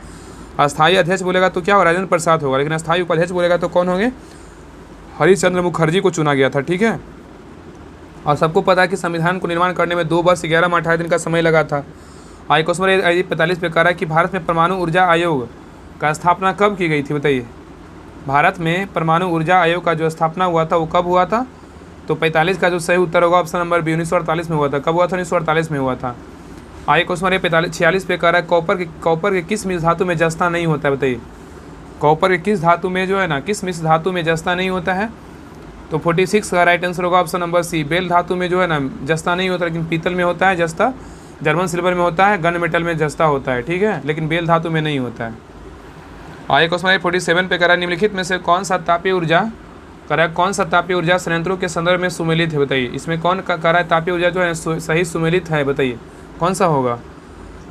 अस्थायी अध्यक्ष बोलेगा तो क्या होगा, राजेंद्र प्रसाद होगा। लेकिन अस्थायी उपाध्यक्ष बोलेगा तो कौन होंगे, हरिश्चंद्र मुखर्जी को चुना गया था, ठीक है। और सबको पता है कि संविधान को निर्माण करने में 2 वर्ष 11 माह 18 दिन का समय लगा था। आई क्वेश्चन 45 पे कह रहा है कि भारत में परमाणु ऊर्जा आयोग का स्थापना कब की गई थी, बताइए। भारत में परमाणु ऊर्जा आयोग का जो स्थापना हुआ था वो कब हुआ था। तो 45 का जो सही उत्तर होगा ऑप्शन नंबर बी, 1948 में हुआ था। कब हुआ था, 1948 में हुआ था। आगे क्वेश्चन 46 पे कह रहा है कॉपर के किस मिश्र धातु में जस्ता नहीं होता है, बताइए। कॉपर के किस धातु में जो है ना, किस मिश्र धातु में जस्ता नहीं होता है। तो 46 का राइट आंसर होगा ऑप्शन नंबर सी, बेल धातु में जो है ना जस्ता नहीं होता, लेकिन पीतल में होता है जस्ता, जर्मन सिल्वर में होता है, गन मेटल में जस्ता होता है, ठीक है, लेकिन बेल धातु में नहीं होता है। आगे क्वेश्चन 47 पे कह रहा है निम्नलिखित में से कौन सा तापीय ऊर्जा, कह रहा है कौन सा तापीय ऊर्जा संयंत्रों के संदर्भ में सुमेलित है, बताइए। इसमें कौन कह रहा है तापीय ऊर्जा जो है सही सुमेलित है, बताइए कौन सा होगा।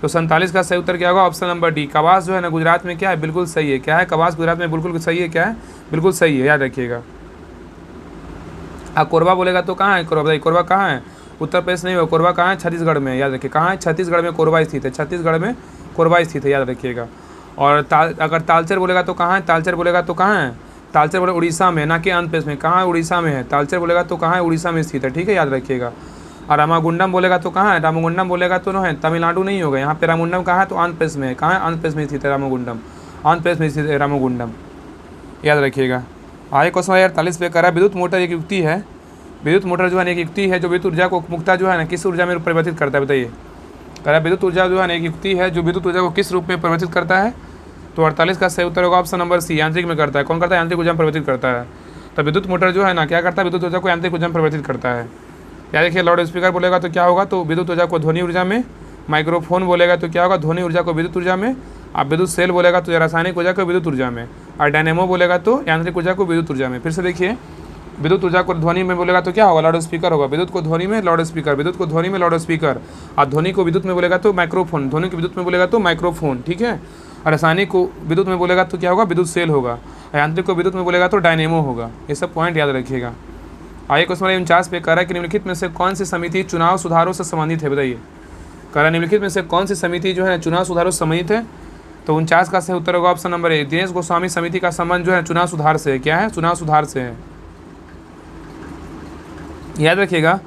तो 47 का सही उत्तर क्या होगा, ऑप्शन नंबर डी, कवास जो है ना गुजरात में क्या है, बिल्कुल सही है। क्या है, कवास गुजरात में बिल्कुल सही है, क्या है, बिल्कुल सही है, याद रखिएगा। कोरबा बोलेगा तो कहाँ है, कोरबा बताइए, कोरबा कहाँ है, उत्तर प्रदेश नहीं होगा, कोरबा कहाँ है, छत्तीसगढ़ में, याद रखिए। कहाँ है, छत्तीसगढ़ में कोरबा स्थित है, छत्तीसगढ़ में कोरबा स्थित है, याद रखिएगा। और अगर तालचेर बोलेगा तो कहाँ है, तालचेर बोलेगा तो कहाँ है, तालचेर बोले उड़ीसा में, ना कि आंध्र प्रदेश में। कहाँ है, उड़ीसा में है। तालचेर बोलेगा तो कहाँ है, उड़ीसा में स्थित है, ठीक है, याद रखिएगा। और रामागुंडम बोलेगा तो कहाँ है, रामागुंडम बोलेगा तो है तमिलनाडु नहीं होगा, यहाँ पे रामागुंडम कहाँ है, तो आंध्र प्रदेश में है। कहाँ है, आंध्र प्रदेश में स्थित है रामागुंडम, आंध्र प्रदेश में स्थित है रामागुंडम, याद रखिएगा। आगे क्वेश्चन 48 पे कह रहा है विद्युत मोटर एक युक्ति है, विद्युत मोटर जो है एक युक्ति है जो विद्युत ऊर्जा को मुक्ता जो है ना किस ऊर्जा में परिवर्तित करता है, बताइए। कह रहा है विद्युत ऊर्जा जो है एक युक्ति है जो विद्युत ऊर्जा को किस रूप में परिवर्तित करता है। तो 48 का सही उत्तर होगा ऑप्शन नंबर सी, यांत्रिक में करता है। कौन करता है, यांत्रिक ऊर्जा में परिवर्तित करता है। तो विद्युत मोटर जो है ना क्या करता है, विद्युत ऊर्जा को यांत्रिक ऊर्जा में परिवर्तित करता है। या देखिए लाउड स्पीकर बोलेगा तो क्या होगा, तो विद्युत ऊर्जा को ध्वनि ऊर्जा में, माइक्रोफोन बोलेगा तो क्या होगा, ध्वनि ऊर्जा को विद्युत ऊर्जा में, आप विद्युत सेल बोलेगा तो रासायनिक ऊर्जा को विद्युत ऊर्जा में, और डायनेमो बोलेगा तो यांत्रिक ऊर्जा को विद्युत ऊर्जा में। फिर से देखिए, विद्युत ऊर्जा को ध्वनि में बोलेगा तो क्या होगा, लाउड स्पीकर होगा। विद्युत को ध्वनि में लाउड स्पीकर, विद्युत को ध्वनि में लाउड स्पीकर, और ध्वनि को विद्युत में बोलेगा तो माइक्रोफोन, ध्वनि को विद्युत में बोलेगा तो माइक्रोफोन, ठीक है। और रासायनिक को विद्युत में बोलेगा तो क्या होगा, विद्युत सेल होगा। यांत्रिक को विद्युत में बोलेगा तो डायनेमो होगा। ये सब पॉइंट याद रखिएगा। आगे क्वेश्चन 49 पे कह रहा है कि निम्नलिखित में से कौन सी समिति चुनाव सुधारों से संबंधित है, बताइए। कह रहा है निम्नलिखित में से कौन सी समिति जो है चुनाव सुधारों से संबंधित है। तो 49 का सही उत्तर होगा option number A, Dinesh Goswami समिति का संबंध जो है चुनाव सुधार से है। क्या है, चुनाव सुधार से है, याद रखिएगा।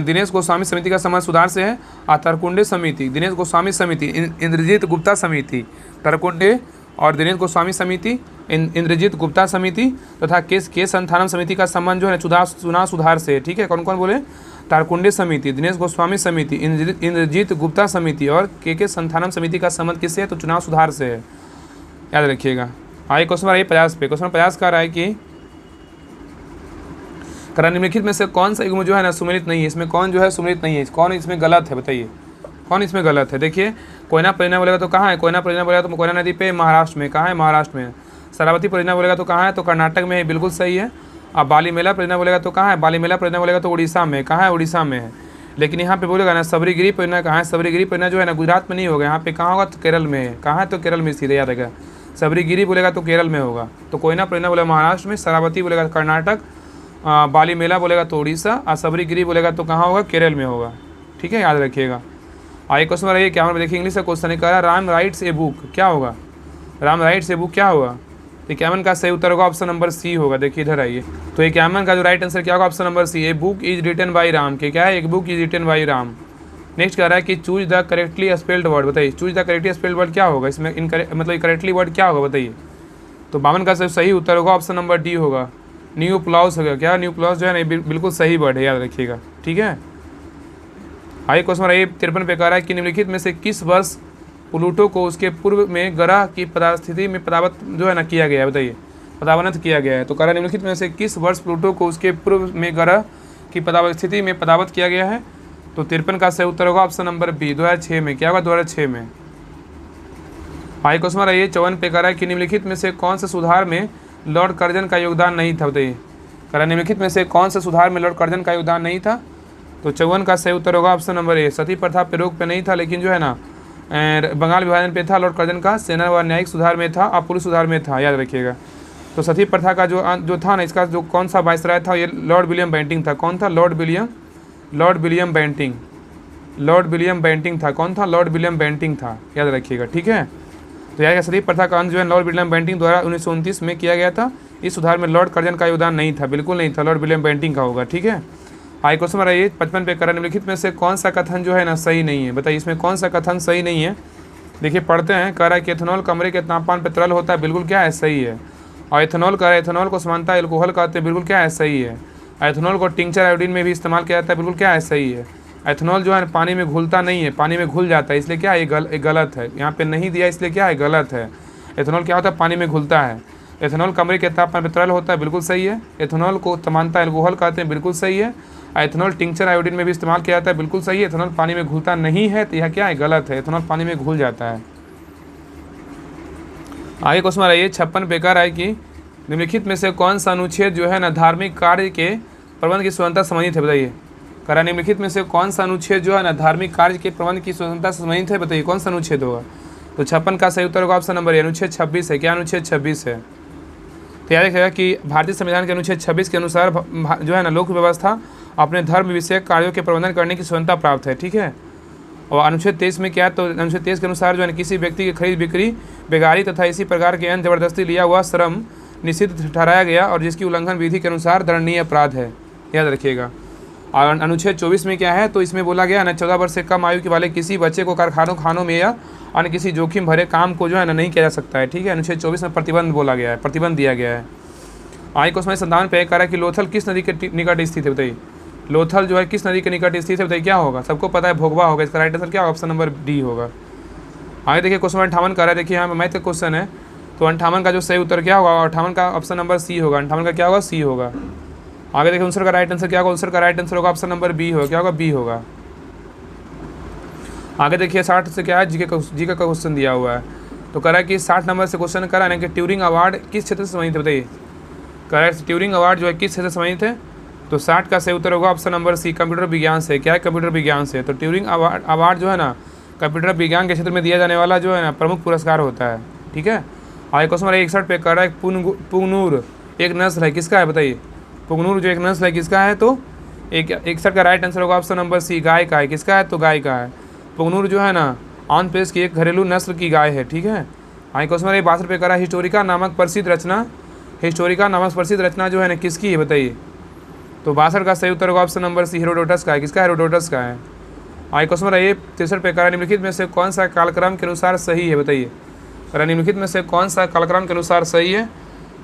दिनेश गोस्वामी समिति का संबंध सुधार से है। और तरकुंडे समिति, दिनेश गोस्वामी समिति, इंद्रजीत गुप्ता समिति, तरकुंडे और दिनेश गोस्वामी समिति, इंद्रजीत गुप्ता समिति तथा के संथानम समिति का संबंध जो है चुनाव सुधार से है, ठीक है। कौन कौन बोले, तारकुंडे समिति, दिनेश गोस्वामी समिति, इंद्रजीत गुप्ता समिति और के संथानम समिति का संबंध किससे है, तो चुनाव सुधार से है, याद रखिएगा। आगे क्वेश्चन आइए 50 पे। क्वेश्चन 50 का रहा है कि निम्नलिखित में से कौन सा युग्म जो है ना सुमेलित नहीं है। इसमें कौन जो है सुमेलित नहीं है, कौन इसमें गलत है, बताइए कौन इसमें गलत है। देखिए, कोयना परियोजना बोलेगा तो कहाँ है, कोयना परियोजना बोलेगा तो कोयना नदी पे महाराष्ट्र में। कहाँ है, महाराष्ट्र में। शरावती परियोजना बोलेगा तो कहाँ है, तो कर्नाटक में है, बिल्कुल सही है। अब बाली मेला परियोजना बोलेगा तो कहाँ है, बाली मेला परियोजना बोलेगा तो उड़ीसा में। कहाँ है, उड़ीसा में है। लेकिन यहाँ पे बोलेगा ना सबरीगिरी परियोजना कहाँ है, सबरीगिरी परियोजना जो है ना गुजरात में नहीं होगा, यहाँ पे कहाँ होगा, तो केरल में है। कहाँ है, तो केरल में स्थित है, याद रखेगा। सबरीगिरी बोलेगा तो केरल में होगा। तो कोयना परियोजना बोलेगा महाराष्ट्र में, शरावती बोलेगा कर्नाटक, बाली मेला बोलेगा तो उड़ीसा, और सबरीगिरी बोलेगा तो कहाँ होगा, केरल में होगा, ठीक है, याद रखिएगा। आगे क्वेश्चन रहिए क्या देखिए, इंग्लिश का क्वेश्चन कह रहा है राम राइट्स ए बुक, क्या होगा, राम राइट्स ए बुक क्या होगा। तो 51 का सही उत्तर होगा ऑप्शन नंबर सी होगा। देखिए इधर आइए, तो 51 का जो राइट आंसर क्या होगा, option number c, a book is written by Ram. के क्या है, एक book is written by Ram. Next कह रहा है कि choose the correctly spelled word, बताइए choose the correctly spelled word क्या होगा इसमें, मतलब करेक्टली वर्ड क्या होगा बताइए। तो 52 का सही उत्तर होगा ऑप्शन नंबर डी होगा, न्यू प्लॉस होगा। क्या न्यू प्लॉस जो है ना बिल्कुल सही वर्ड है, याद रखिएगा, ठीक है। आइए क्वेश्चन नंबर 53 पे कह रहा है कि निम्नलिखित में से किस वर्ष प्लूटो को उसके पूर्व में ग्रह की पदास्थिति में पदावत जो है ना किया गया है, बताइए पदावनत किया गया है। तो कह रहा है निम्नलिखित में से किस वर्ष प्लूटो को उसके पूर्व में ग्रह की पदावस्थिति में पदावत किया गया है। तो 53 का सही उत्तर होगा ऑप्शन नंबर बी, 2006 में। क्या होगा 2006 में। आइए क्वेश्चन नंबर 54 पे कह रहा है कि निम्नलिखित में से कौन से सुधार में लॉर्ड कर्जन का योगदान नहीं था, बताइए। कह रहा है निम्नलिखित में से कौन से सुधार में लॉर्ड कर्जन का योगदान नहीं था। तो 54 का सही उत्तर होगा ऑप्शन नंबर ए, सती प्रथा पे रोक पे नहीं था, लेकिन जो है ना बंगाल विभाजन पे था लॉर्ड कर्जन का, सेना व न्यायिक सुधार में था और पुलिस सुधार में था, याद रखिएगा। तो सती प्रथा का जो था ना, इसका जो कौन सा वायसराय था, ये लॉर्ड विलियम बेंटिंग था। कौन था? लॉर्ड विलियम बेंटिंग था। कौन था? लॉर्ड विलियम बेंटिंग था, याद रखिएगा, ठीक है। तो याद सती प्रथा का अंत जो है लॉर्ड विलियम बेंटिंग द्वारा 1929 में किया गया था। इस सुधार में लॉर्ड कर्जन का योगदान नहीं था, बिल्कुल नहीं था, लॉर्ड विलियम बेंटिंग का होगा, ठीक है। आइए क्वेश्चन नंबर 55 पे करा निम्नलिखित में से कौन सा कथन जो है ना सही नहीं है, बताइए इसमें कौन सा कथन सही नहीं है। देखिए पढ़ते हैं। कह रहा है कि एथेनॉल कमरे के तापमान पर तरल होता है, बिल्कुल क्या है? सही है। और एथेनॉल कह रहा है एथेनॉल को समानता एल्कोहल कहते हैं, बिल्कुल क्या है? सही है। एथेनॉल को टिंचर आयोडीन में भी इस्तेमाल किया जाता है, बिल्कुल क्या है? सही है। एथेनॉल जो है पानी में घुलता नहीं है, पानी में घुल जाता है, इसलिए क्या है? ये गलत है। यहाँ पे नहीं दिया इसलिए क्या है? गलत है। एथेनॉल क्या होता है? पानी में घुलता है। एथेनॉल कमरे के तापमान पर तरल होता है, बिल्कुल सही है। एथेनॉल को समानता एल्कोहल कहते हैं, बिल्कुल सही है। एथेनॉल टिंचर आयोडीन में भी इस्तेमाल किया जाता है, बिल्कुल सही है। एथेनॉल पानी में घुलता नहीं है, तो यह क्या है? गलत है। एथेनॉल पानी में घुल जाता है। आगे क्वेश्चन आ रही है 56 बेकार है कि निम्नलिखित में से कौन सा अनुच्छेद जो है ना धार्मिक कार्य के प्रबंध की स्वतंत्रता से संबंधित है, बताइए। करा निम्नलिखित में से कौन सा अनुच्छेद जो है ना धार्मिक कार्य के प्रबंध की स्वतंत्रता से संबंधित है, बताइए कौन सा अनुच्छेद होगा। तो 56 का सही उत्तर होगा ऑप्शन नंबर ए, अनुच्छेद 26 है। क्या अनुच्छेद 26 है? तो याद रखिएगा कि भारतीय संविधान के अनुच्छेद 26 के अनुसार जो है ना लोक व्यवस्था अपने धर्म विषयक कार्यों के प्रबंधन करने की स्वतंत्रता प्राप्त है, ठीक है। और अनुच्छेद 23 में क्या है? तो अनुच्छेद 23 के अनुसार जो है किसी व्यक्ति की खरीद बिक्री, बेगारी तथा इसी प्रकार के अन्य जबरदस्ती लिया हुआ श्रम निषिद्ध ठहराया गया और जिसकी उल्लंघन विधि के अनुसार दंडनीय अपराध है, याद रखिएगा। और अनुच्छेद 24 में क्या है? तो इसमें बोला गया ना 14 वर्ष से कम आयु के वाले किसी बच्चे को कारखानों खानों में या अन्य किसी जोखिम भरे काम को जो है ना नहीं किया जा सकता है, ठीक है। अनुच्छेद 24 में प्रतिबंध बोला गया है, प्रतिबंध दिया गया है। आगे क्वेश्चन 57 पे कह रहा है कि लोथल किस नदी के निकट स्थित है, बताइए। लोथल जो है किस नदी के निकट स्थित है, बताइए क्या होगा? सबको पता है भोगवा होगा, इसका राइट आंसर क्या होगा? ऑप्शन नंबर डी होगा। आगे देखिए क्वेश्चन 58 कर रहा है, देखिए यहाँ पे मैथ का क्वेश्चन है। तो 58 का जो सही उत्तर क्या होगा? 58 का ऑप्शन नंबर सी होगा। 58 का क्या होगा? सी होगा। आगे देखिए आंसर का राइट आंसर क्या होगा? आंसर का राइट आंसर होगा ऑप्शन नंबर बी होगा। क्या होगा? बी होगा। आगे देखिए 60 से क्या है? जीके का क्वेश्चन दिया हुआ है। तो कह रहा है कि 60 नंबर से क्वेश्चन करा है कि ट्यूरिंग अवार्ड किस क्षेत्र से संबंधित है, बताइए। कह रहा है ट्यूरिंग अवार्ड जो है किस क्षेत्र से संबंधित है। तो 60 का सही उत्तर होगा ऑप्शन नंबर सी, कंप्यूटर विज्ञान से। क्या है? कंप्यूटर विज्ञान से। तो ट्यूरिंग अवार्ड जो है ना कंप्यूटर विज्ञान के क्षेत्र में दिया जाने वाला जो है ना प्रमुख पुरस्कार होता है, ठीक है। आगे क्वेश्चन नंबर 61 पे कह रहा है पुंगनूर एक नस्ल है, किसका है, बताइए। पुंगनूर जो एक नस्ल है किसका है? तो 61 का राइट आंसर होगा ऑप्शन नंबर सी, गाय का है। किसका है? तो गाय का है। पुंगनूर जो है ना आंध्र प्रदेश की एक घरेलू नस्ल की गाय है, ठीक है। आगे क्वेश्चन नंबर 62 पे कह रहा है हिस्टोरिका नामक प्रसिद्ध रचना जो है ना किसकी है, बताइए। तो 62 का सही उत्तर होगा ऑप्शन नंबर सी, हेरोडोटस का है। किसका? हेरोडोटस का है। आगे क्वेश्चन नंबर 63 पे कह रहा है निम्नलिखित में से कौन सा कालक्रम के अनुसार सही है, बताइए। कह रहा है निम्नलिखित में से कौन सा कालक्रम के अनुसार सही है।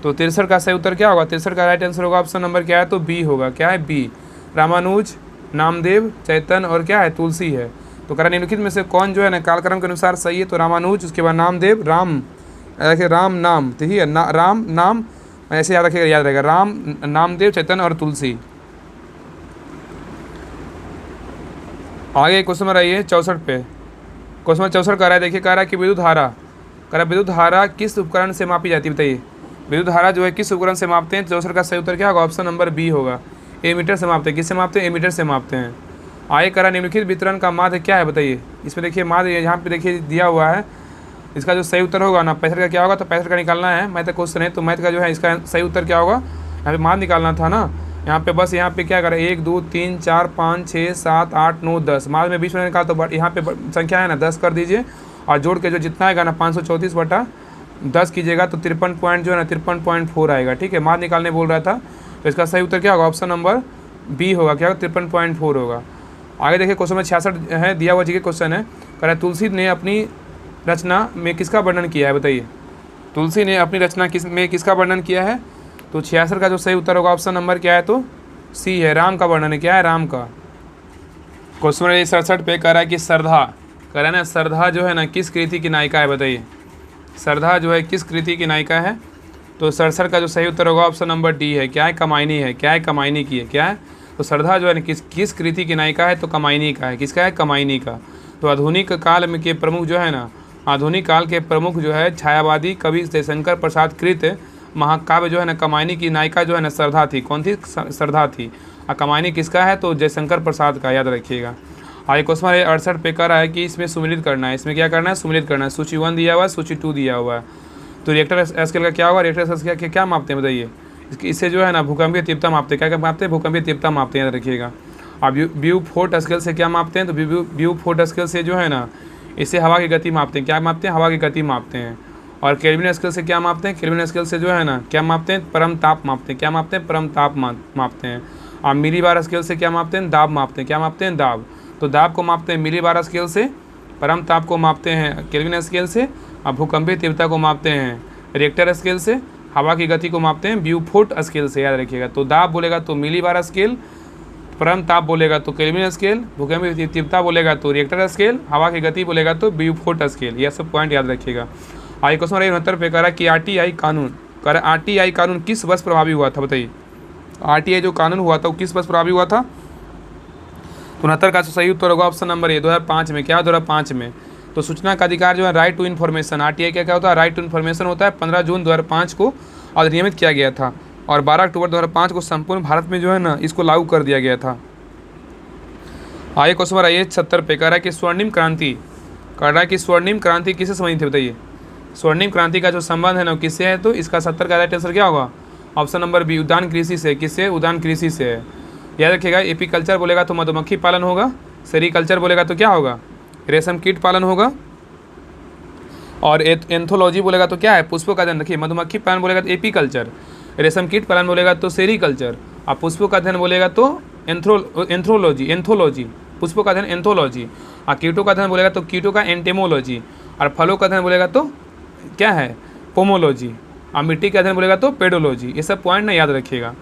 तो 63 का सही उत्तर क्या होगा? 63 का राइट आंसर होगा ऑप्शन नंबर क्या है? तो बी होगा। क्या है? बी। रामानुज, नामदेव, चैतन्य और क्या है? तुलसी है। तो कह रहा है निम्नलिखित में से कौन जो है ना कालक्रम के अनुसार सही है। तो रामानुज, उसके बाद नामदेव, राम, देखिए राम नाम, ठीक है ना, राम नाम ऐसे याद रखिएगा, याद रहेगा, राम, नामदेव, चैतन्य और तुलसी। आगे क्वेश्चन नंबर आइए 64 पे। क्वेश्चन नंबर 64 कह रहा है, देखिए कह रहा है कि विद्युत धारा, कह रहा है विद्युत धारा किस उपकरण से मापी जाती है, बताइए। विद्युत धारा जो है किस उपकरण से मापते हैं। 64 का सही उत्तर क्या होगा? ऑप्शन नंबर बी होगा, एमीटर से मापते हैं। किससे मापते हैं? एमीटर से मापते हैं। आगे कह रहा है निम्नलिखित वितरण का माध्य क्या है, बताइए। इसमें देखिए माध्य यहाँ पे देखिए दिया हुआ है, इसका जो सही उत्तर होगा ना 65 का क्या होगा? तो 65 का निकालना है, मैथ का क्वेश्चन है। तो मैथ का जो है इसका सही उत्तर क्या होगा? यहाँ पे माध्य निकालना था ना, यहाँ पे बस यहाँ पे क्या करें 1 2 3 4 5 6 7 8 9 10 माध्य में बीच में निकाल, तो यहाँ पे संख्या है ना 10 कर दीजिए और जोड़ के जो जितना आएगा ना 534/10 कीजिएगा तो 53 पॉइंट जो है ना 53.4 आएगा, ठीक है। माध्य निकालने बोल रहा था, तो इसका सही उत्तर क्या होगा? ऑप्शन नंबर बी होगा। क्या होगा? 53.4 होगा। आगे देखिए क्वेश्चन में 66 है, दिया हुआ जी के क्वेश्चन है, कह रहा है तुलसी ने अपनी रचना में किसका वर्णन किया है, बताइए। तुलसी ने अपनी रचना में किसका वर्णन किया है? तो 66 का जो सही उत्तर होगा ऑप्शन नंबर क्या है, तो सी है, राम का वर्णन है। क्या है? राम का। क्वेश्चन नंबर 67 पे कह रहा है कि श्रद्धा, कह रहा है ना श्रद्धा जो है ना किस कृति की नायिका है, बताइए। श्रद्धा जो है किस कृति की नायिका है? तो 67 का जो सही उत्तर होगा ऑप्शन नंबर डी है। क्या है? कमायनी है। क्या है? कमायनी की है। क्या है? तो श्रद्धा जो है ना किस कृति की नायिका है? तो कमायनी का है। किसका है? कमायनी का। तो आधुनिक काल में के प्रमुख जो है ना, आधुनिक काल के प्रमुख जो है छायावादी कवि जयशंकर प्रसाद कृत महाकाव्य जो है ना, कमायनी की नायिका जो है ना श्रद्धा थी। कौन थी? श्रद्धा थी। और कमायनी किसका है? तो जयशंकर प्रसाद का, याद रखिएगा। आगे क्वेश्चन 68 पे कह रहा है कि इसमें सुमिलित करना है। इसमें क्या करना है? सुमिलित करना है। सूची 1 दिया हुआ है, सूची 2 दिया हुआ है। तो रिएक्टर स्केल का क्या होगा? रिएक्टर स्केल का क्या मापते हैं, बताइए। इससे जो है ना भूकंपीय तीव्रता मापते हैं। क्या क्या मापते हैं? भूकंपीय तीव्रता मापते हैं, याद रखिएगा। अब ब्यूफोर्ट स्केल से क्या मापते हैं? तो ब्यूफोर्ट स्केल से जो है ना, इससे हवा की गति मापते हैं। क्या मापते हैं? हवा की गति मापते हैं। और केल्विन स्केल से क्या मापते हैं? केल्विन स्केल से जो है ना क्या मापते हैं? परम ताप मापते हैं। क्या मापते हैं? परम ताप मापते हैं। और मिली बार स्केल से क्या मापते हैं? दाब मापते हैं। क्या मापते हैं? दाब। तो दाब को मापते हैं मिली बार स्केल से, परम ताप को मापते हैं केल्विन स्केल से, और भूकंपीय तीव्रता को मापते हैं रिएक्टर स्केल से, हवा की गति को मापते हैं ब्यूफोर्ट स्केल से, याद रखिएगा। तो दाब बोलेगा तो मिली बार स्केल, परम ताप बोलेगा तो केल्विन स्केल, भूकंपीय तीव्रता बोलेगा तो रिएक्टर स्केल, हवा की गति बोलेगा तो ब्यूफोर्ट स्केल। यह सब पॉइंट याद रखिएगा। आगे क्वेश्चन 69 पे कह रहा है कि आरटीआई कानून, कह रहा है आरटीआई कानून किस वर्ष प्रभावी हुआ था, बताइए। आरटीआई जो कानून हुआ था वो किस वर्ष प्रभावी हुआ था? 69 का सही उत्तर होगा ऑप्शन नंबर ए, 2005 में। क्या? 2005 में। तो सूचना का अधिकार जो है राइट टू इन्फॉर्मेशन, आरटीआई क्या होता है? राइट टू इन्फॉर्मेशन होता है। 15 जून 2005 को अधिनियमित किया गया था और 12 अक्टूबर 2005 को संपूर्ण भारत में जो है ना इसको लागू कर दिया गया था। आगे क्वेश्चन नंबर 70 पे कह रहा है कि स्वर्णिम क्रांति, कह रहा है कि स्वर्णिम क्रांति किससे संबंधित है, बताइए। स्वर्णिम क्रांति का जो संबंध है ना किससे है? तो इसका 70 का राइट आंसर क्या होगा? ऑप्शन नंबर बी, उद्यान कृषि से। किससे? उद्यान कृषि से है। याद रखिएगा। एपीकल्चर बोलेगा तो मधुमक्खी पालन होगा, सेरीकल्चर बोलेगा तो क्या होगा? रेशम कीट पालन होगा, और एंथोलॉजी बोलेगा तो क्या है? पुष्पों का अध्ययन। देखिए मधुमक्खी पालन बोलेगा तो एपीकल्चर, रेशम कीट पालन बोलेगा तो सेरीकल्चर, और पुष्पों का अध्ययन बोलेगा तो एंथोलॉजी, पुष्पों का अध्ययन एंथोलॉजी, और कीटों का अध्ययन बोलेगा तो कीटों का एंटेमोलॉजी, और फलों का अध्ययन बोलेगा तो क्या है? पोमोलॉजी, और मिट्टी का अध्ययन बोलेगा तो पेडोलॉजी। ये सब पॉइंट ना याद रखिएगा।